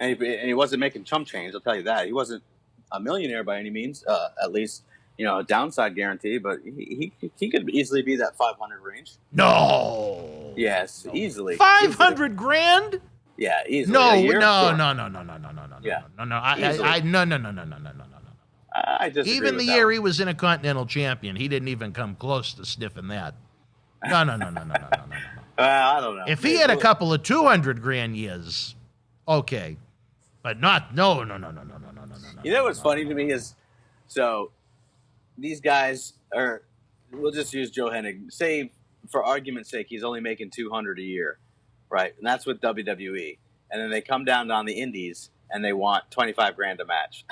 Yeah. And he wasn't making chump change, I'll tell you that. He wasn't a millionaire by any means, at least, you know, a downside guarantee, but he could easily be that 500 range. No. Yes, easily. 500 grand? Yeah, easily. No. Yeah. No. I disagree even with the that year one. he was Intercontinental Champion, he didn't even come close to sniffing that. No. I don't know. If he had a couple of 200 grand years, okay, but not no. You know what's funny to me is, so these guys are. We'll just use Joe Hennig. Say, for argument's sake, he's only making $200 a year, right? And that's with WWE. And then they come down on the Indies and they want 25 grand a match.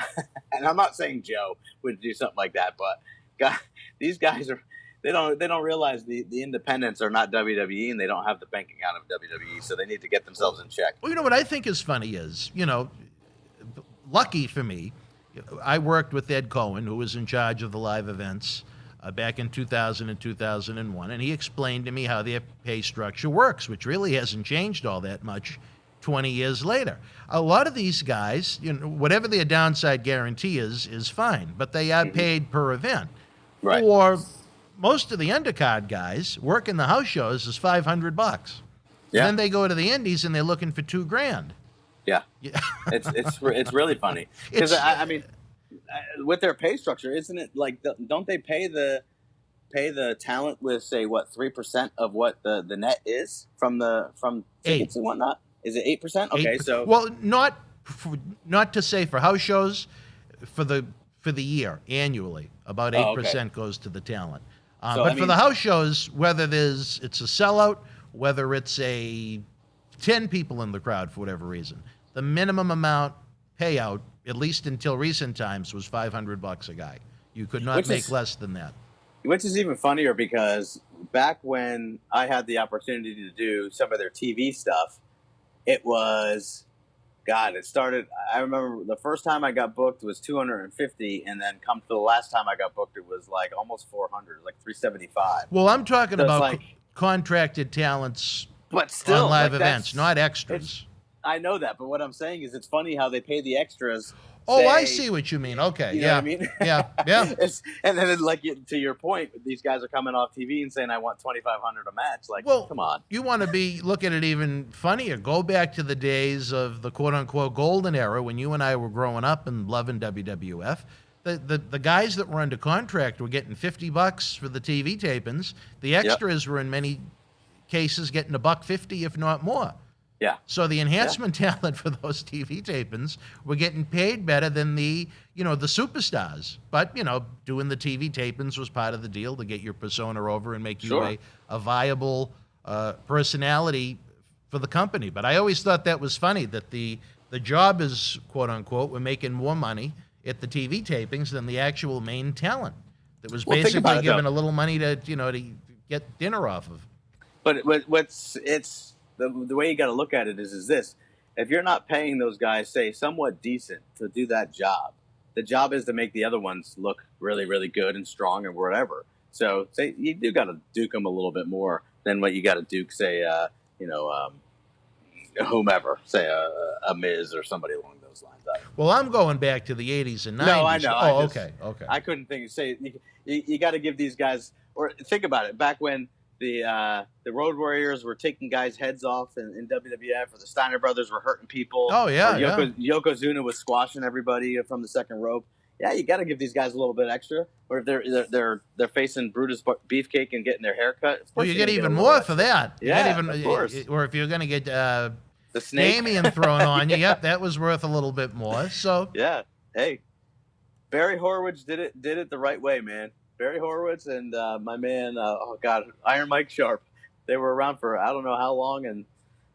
And I'm not saying Joe would do something like that, but these guys are. They don't realize the independents are not WWE and they don't have the bank account of WWE, so they need to get themselves in check. Well, you know what I think is funny is, you know, lucky for me, I worked with Ed Cohen, who was in charge of the live events back in 2000 and 2001, and he explained to me how their pay structure works, which really hasn't changed all that much 20 years later. A lot of these guys, you know, whatever their downside guarantee is fine, but they are paid per event. Right. Or most of the undercard guys working the house shows is $500. Yeah. And then they go to the Indies and they're looking for $2,000. Yeah. It's really funny because I mean, with their pay structure, isn't it like don't they pay the talent with say what 3% of what the net is from tickets and whatnot? Is it 8%? Okay, so well, not to say for house shows, for the year annually, about 8% goes to the talent. But for the house shows, whether it's a sellout, whether it's 10 people in the crowd for whatever reason, the minimum amount payout, at least until recent times, was $500 a guy. You could not make less than that. which is even funnier because back when I had the opportunity to do some of their TV stuff, it was, God, it started. I remember the first time I got booked was 250, and then come to the last time I got booked, it was like almost 400, like 375. Well, I'm talking So it's about like, contracted talents but still, on live like, events, not extras. I know that, but what I'm saying is, it's funny how they pay the extras. Oh, say, I see what you mean. Okay, You know yeah, what I mean? yeah, yeah. And then, like, to your point, these guys are coming off TV and saying, "I want 2,500 a match." Like, Well, come on. You want to look at it even funnier. Go back to the days of the quote-unquote golden era when you and I were growing up and loving WWF. The guys that were under contract were getting $50 for the TV tapings. The extras were in many cases getting $1.50, if not more. Yeah. So the enhancement talent for those TV tapings were getting paid better than the superstars. But, doing the TV tapings was part of the deal to get your persona over and make you a viable personality for the company. But I always thought that was funny that the job is, quote unquote, we're making more money at the TV tapings than the actual main talent that was basically given a little money to get dinner off of. But the way you got to look at it is this: if you're not paying those guys, say, somewhat decent to do that job, the job is to make the other ones look really, really good and strong and whatever. So, say you do got to duke them a little bit more than what you got to duke, say, whomever, say a Miz or somebody along those lines. Well, I'm going back to the 80s and 90s. No, I know. Oh, okay. I couldn't think. Say you got to give these guys, or think about it. Back when the Road Warriors were taking guys' heads off in WWF, or the Steiner Brothers were hurting people. Oh yeah, Yokozuna was squashing everybody from the second rope. Yeah, you got to give these guys a little bit extra. Or if they're facing Brutus Beefcake and getting their hair cut. Well, you get even more for that. Yeah, of course. Or if you're going to get the snake Damien thrown on you, yep, that was worth a little bit more. So yeah, hey, Barry Horowitz did it the right way, man. Barry Horowitz and my man, Iron Mike Sharp. They were around for I don't know how long, and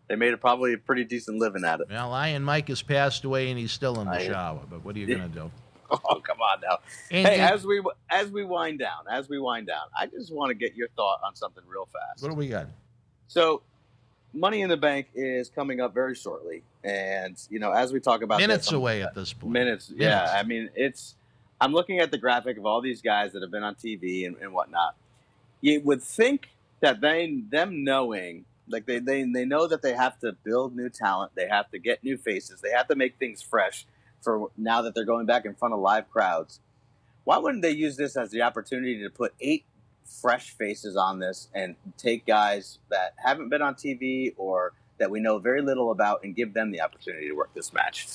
they made probably a pretty decent living at it. Well, Iron Mike has passed away, and he's still in the shower. But what are you going to do? Oh, come on now. And hey, as we wind down, I just want to get your thought on something real fast. What do we got? So, Money in the Bank is coming up very shortly, and as we talk about minutes away at this point. Minutes. Yeah, I mean I'm looking at the graphic of all these guys that have been on TV and whatnot. You would think that them knowing, like they know that they have to build new talent, they have to get new faces, they have to make things fresh for now that they're going back in front of live crowds. Why wouldn't they use this as the opportunity to put 8 fresh faces on this and take guys that haven't been on TV or that we know very little about and give them the opportunity to work this match?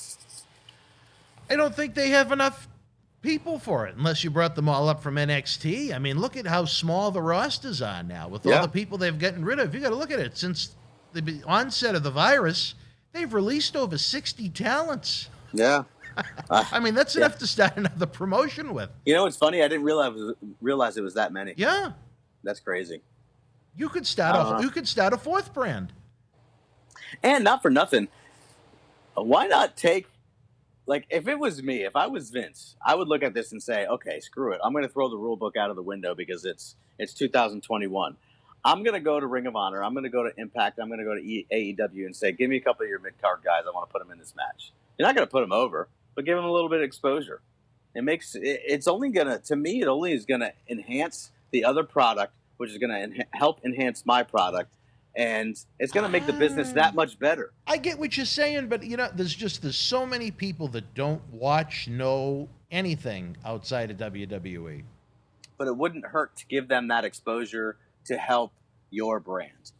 I don't think they have enough people for it unless you brought them all up from NXT. I mean, look at how small the rosters are now with all the people they've gotten rid of. You got to look at it. Since the onset of the virus, they've released over 60 talents. Yeah. I mean, that's enough to start another promotion with. It's funny. I didn't realize it was that many. Yeah. That's crazy. You could start a 4th brand. And not for nothing, why not take, like, if it was me, if I was Vince, I would look at this and say, okay, screw it. I'm going to throw the rule book out of the window because it's 2021. I'm going to go to Ring of Honor. I'm going to go to Impact. I'm going to go to AEW and say, give me a couple of your mid-card guys. I want to put them in this match. You're not going to put them over, but give them a little bit of exposure. It's only going to, to me, it only is going to enhance the other product, which is going to help enhance my product. And it's going to make the business that much better. I get what you're saying, but there's so many people that don't know anything outside of WWE. But it wouldn't hurt to give them that exposure to help your brand.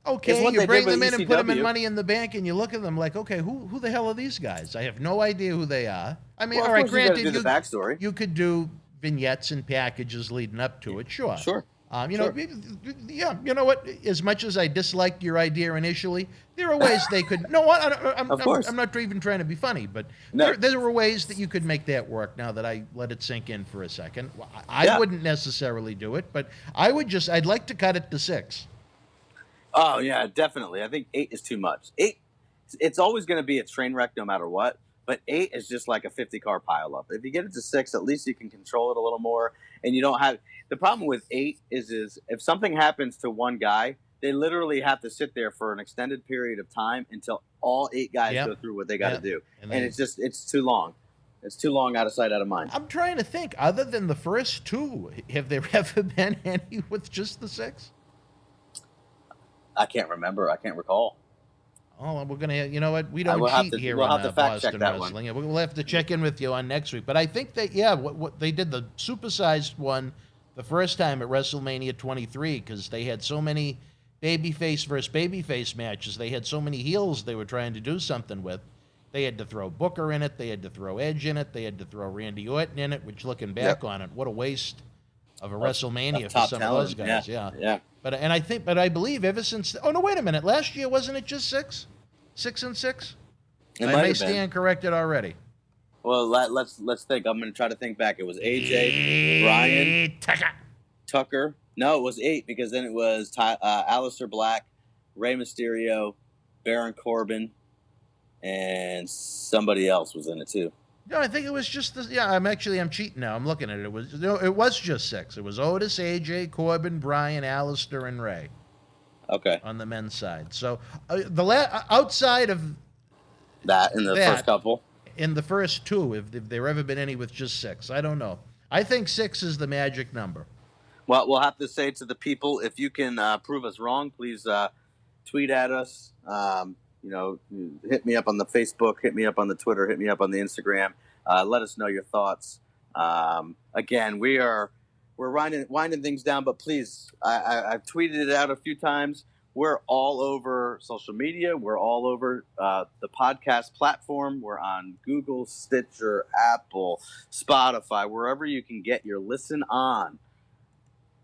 Okay, you bring them in and put them in Money in the Bank, and you look at them like, okay, who the hell are these guys? I have no idea who they are. I mean, all right, granted, you do the backstory. You could do vignettes and packages leading up to it, sure. Sure. Yeah, you know what? As much as I disliked your idea initially, there are ways they could. No, I'm not even trying to be funny, but there were ways that you could make that work. Now that I let it sink in for a second, I wouldn't necessarily do it, but I'd like to cut it to 6. Oh yeah, definitely. I think 8 is too much. 8, it's always going to be a train wreck no matter what. But 8 is just like a 50-car pileup. If you get it to 6, at least you can control it a little more. And you don't have – the problem with 8 is if something happens to one guy, they literally have to sit there for an extended period of time until all 8 guys go through what they got to do. And it's too long. It's too long, out of sight, out of mind. I'm trying to think. Other than the first 2, have there ever been any with just the 6? I can't remember. I can't recall. Oh, we're going to, you know what? We don't cheat here we'll on have to fact Boston check that Wrestling. one. We'll have to check in with you on next week. But I think that, what they did the supersized one the first time at WrestleMania 23 because they had so many babyface versus babyface matches. They had so many heels they were trying to do something with. They had to throw Booker in it. They had to throw Edge in it. They had to throw Randy Orton in it, which looking back on it, what a waste of a WrestleMania for some of those guys. Yeah. But I believe ever since. Oh no, wait a minute. Last year wasn't it just 6? 6 and 6? I may stand corrected already. Well, let's think. I'm going to try to think back. It was AJ, Bryan, Tucker. No, it was 8 because then it was Aleister Black, Rey Mysterio, Baron Corbin, and somebody else was in it too. No, I think it was just this. Yeah, I'm cheating now. I'm looking at it. It was just 6. It was Otis, AJ, Corbin, Bryan, Aleister, and Ray. Okay. On the men's side. So outside of that, in the first couple, in the first 2, if there ever been any with just 6, I don't know. I think 6 is the magic number. Well, we'll have to say to the people, if you can prove us wrong, please tweet at us. Hit me up on the Facebook, hit me up on the Twitter, hit me up on the Instagram. Let us know your thoughts. Again, we're winding things down, but please, I've tweeted it out a few times. We're all over social media. We're all over the podcast platform. We're on Google, Stitcher, Apple, Spotify, wherever you can get your listen on.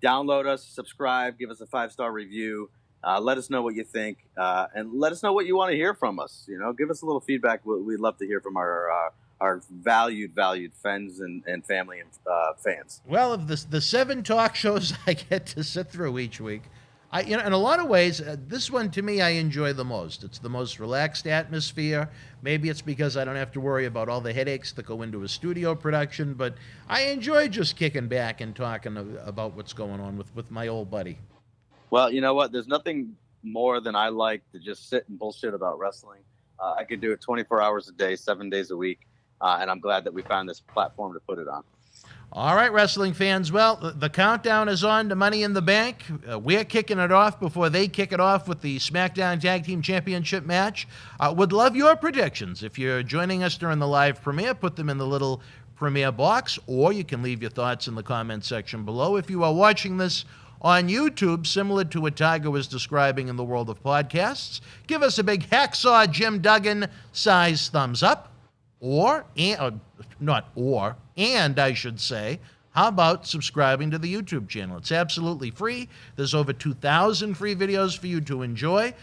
Download us, subscribe, give us a 5-star review. Let us know what you think, and let us know what you want to hear from us. Give us a little feedback. We'd love to hear from our valued friends and family and fans. Well, of the 7 talk shows I get to sit through each week, in a lot of ways, this one to me I enjoy the most. It's the most relaxed atmosphere. Maybe it's because I don't have to worry about all the headaches that go into a studio production, but I enjoy just kicking back and talking about what's going on with my old buddy. Well, you know what? There's nothing more than I like to just sit and bullshit about wrestling. I could do it 24 hours a day, 7 days a week, and I'm glad that we found this platform to put it on. All right, wrestling fans. Well, the countdown is on to Money in the Bank. We're kicking it off before they kick it off with the SmackDown Tag Team Championship match. Would love your predictions. If you're joining us during the live premiere, put them in the little premiere box, or you can leave your thoughts in the comment section below. If you are watching this on YouTube, similar to what Tiger was describing in the world of podcasts, give us a big Hacksaw Jim Duggan size thumbs up. And I should say, how about subscribing to the YouTube channel? It's absolutely free. There's over 2,000 free videos for you to enjoy.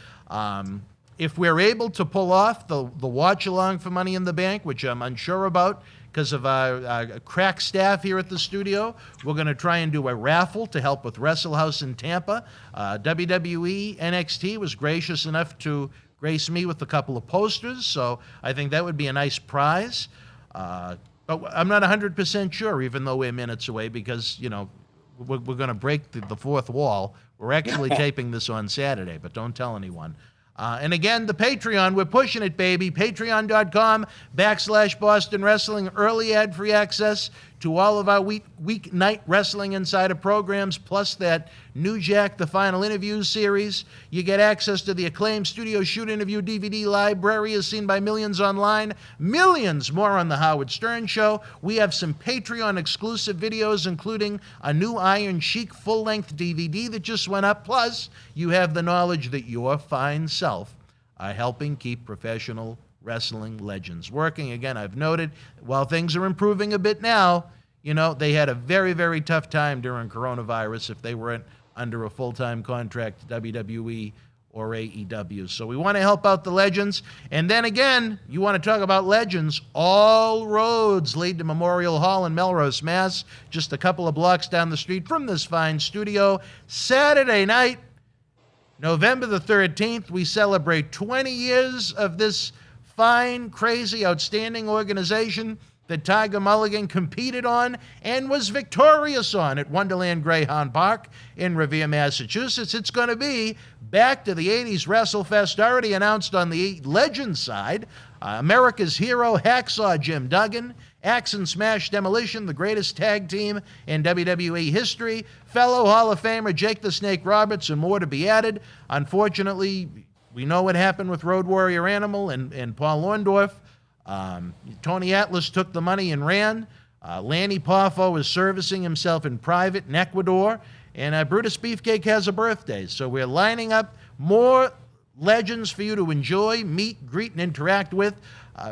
If we're able to pull off the watch along for Money in the Bank, which I'm unsure about because of our crack staff here at the studio, we're going to try and do a raffle to help with Wrestle House in Tampa. WWE NXT was gracious enough to grace me with a couple of posters, so I think that would be a nice prize. But I'm not 100% sure, even though we're minutes away, because, we're going to break the fourth wall. We're actually taping this on Saturday, but don't tell anyone. And again, the Patreon, we're pushing it, baby. Patreon.com/Boston Wrestling, early ad-free access to all of our weeknight Wrestling Insider programs, plus that New Jack, the Final Interviews series. You get access to the acclaimed Studio Shoot Interview DVD library as seen by millions online. Millions more on The Howard Stern Show. We have some Patreon-exclusive videos, including a new Iron Sheik full-length DVD that just went up. Plus, you have the knowledge that your fine self are helping keep professional wrestling legends working. Again, I've noted, while things are improving a bit now, they had a very, very tough time during coronavirus if they weren't under a full-time contract to WWE or AEW. So we want to help out the legends. And then again, you want to talk about legends, all roads lead to Memorial Hall in Melrose, Mass., just a couple of blocks down the street from this fine studio. Saturday night, November the 13th, we celebrate 20 years of this fine, crazy, outstanding organization that Tiger Mulligan competed on and was victorious on at Wonderland Greyhound Park in Revere, Massachusetts. It's going to be back to the 80s WrestleFest, already announced on the Legends side. America's Hero, Hacksaw Jim Duggan, Axe and Smash Demolition, the greatest tag team in WWE history, fellow Hall of Famer Jake the Snake Roberts, and more to be added. Unfortunately, we know what happened with Road Warrior Animal and Paul Orndorff. Tony Atlas took the money and ran. Lanny Poffo is servicing himself in private in Ecuador. And Brutus Beefcake has a birthday. So we're lining up more legends for you to enjoy, meet, greet, and interact with.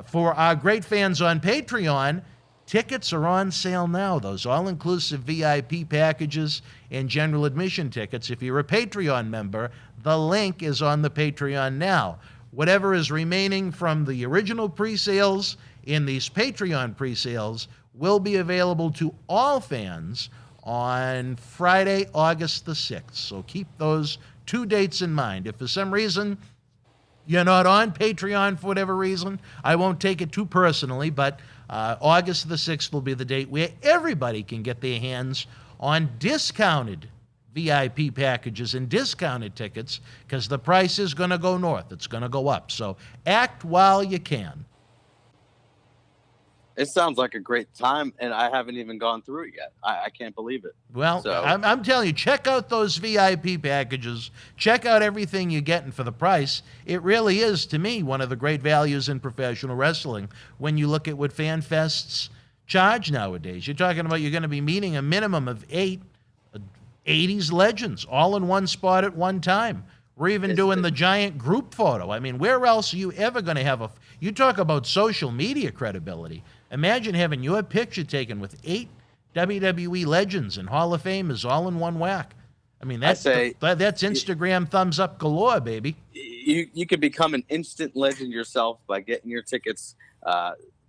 For our great fans on Patreon, tickets are on sale now. Those all-inclusive VIP packages and general admission tickets. If you're a Patreon member, the link is on the Patreon now. Whatever is remaining from the original pre-sales in these Patreon pre-sales will be available to all fans on Friday, August the 6th. So keep those 2 dates in mind. If for some reason you're not on Patreon for whatever reason, I won't take it too personally, but August the 6th will be the date where everybody can get their hands on discounted VIP packages and discounted tickets, because the price is going to go north. It's going to go up. So act while you can. It sounds like a great time, and I haven't even gone through it yet. I can't believe it. Well, so. I'm telling you, check out those VIP packages. Check out everything you're getting for the price. It really is, to me, one of the great values in professional wrestling when you look at what Fanfests charge nowadays. You're talking about you're going to be meeting a minimum of 8 80s legends all in one spot at one time. We're even doing the giant group photo. I mean, where else are you ever going to have you talk about social media credibility. Imagine having your picture taken with 8 WWE legends and Hall of Famers all in one whack. I mean, that's Instagram thumbs up galore, baby. You could become an instant legend yourself by getting your tickets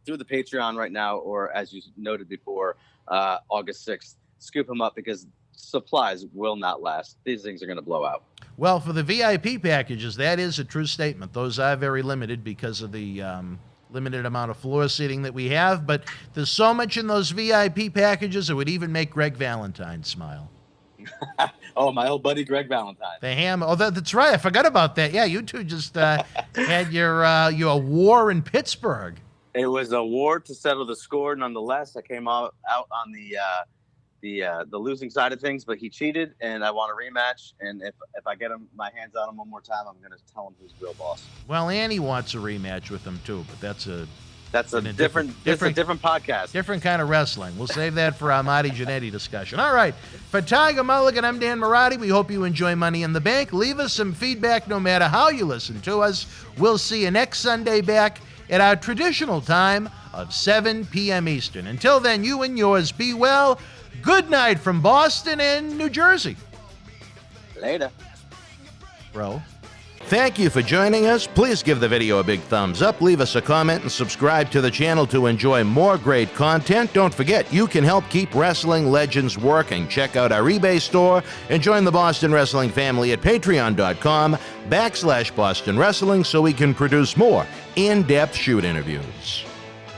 through the Patreon right now, or as you noted before, August 6th. Scoop them up, because supplies will not last. These things are going to blow out. Well, for the VIP packages, that is a true statement. Those are very limited because of the limited amount of floor seating that we have. But there's so much in those VIP packages, it would even make Greg Valentine smile. Oh, my old buddy Greg Valentine. The ham. Oh, that's right. I forgot about that. Yeah, you two just had your war in Pittsburgh. It was a war to settle the score. Nonetheless, I came out on the losing side of things, but he cheated, and I want a rematch. And if I get my hands on him one more time, I'm going to tell him who's the real boss. Well, Annie wants a rematch with him too, but that's a different podcast. Different kind of wrestling. We'll save that for our Marty Jannetty discussion. All right. For Tiger Mulligan, I'm Dan Marotti. We hope you enjoy Money in the Bank. Leave us some feedback no matter how you listen to us. We'll see you next Sunday back at our traditional time of 7 p.m. Eastern. Until then, you and yours be well. Good night from Boston and New Jersey. Later. Bro. Thank you for joining us. Please give the video a big thumbs up, leave us a comment, and subscribe to the channel to enjoy more great content. Don't forget, you can help keep wrestling legends working. Check out our eBay store and join the Boston Wrestling family at patreon.com/Boston Wrestling so we can produce more in-depth shoot interviews.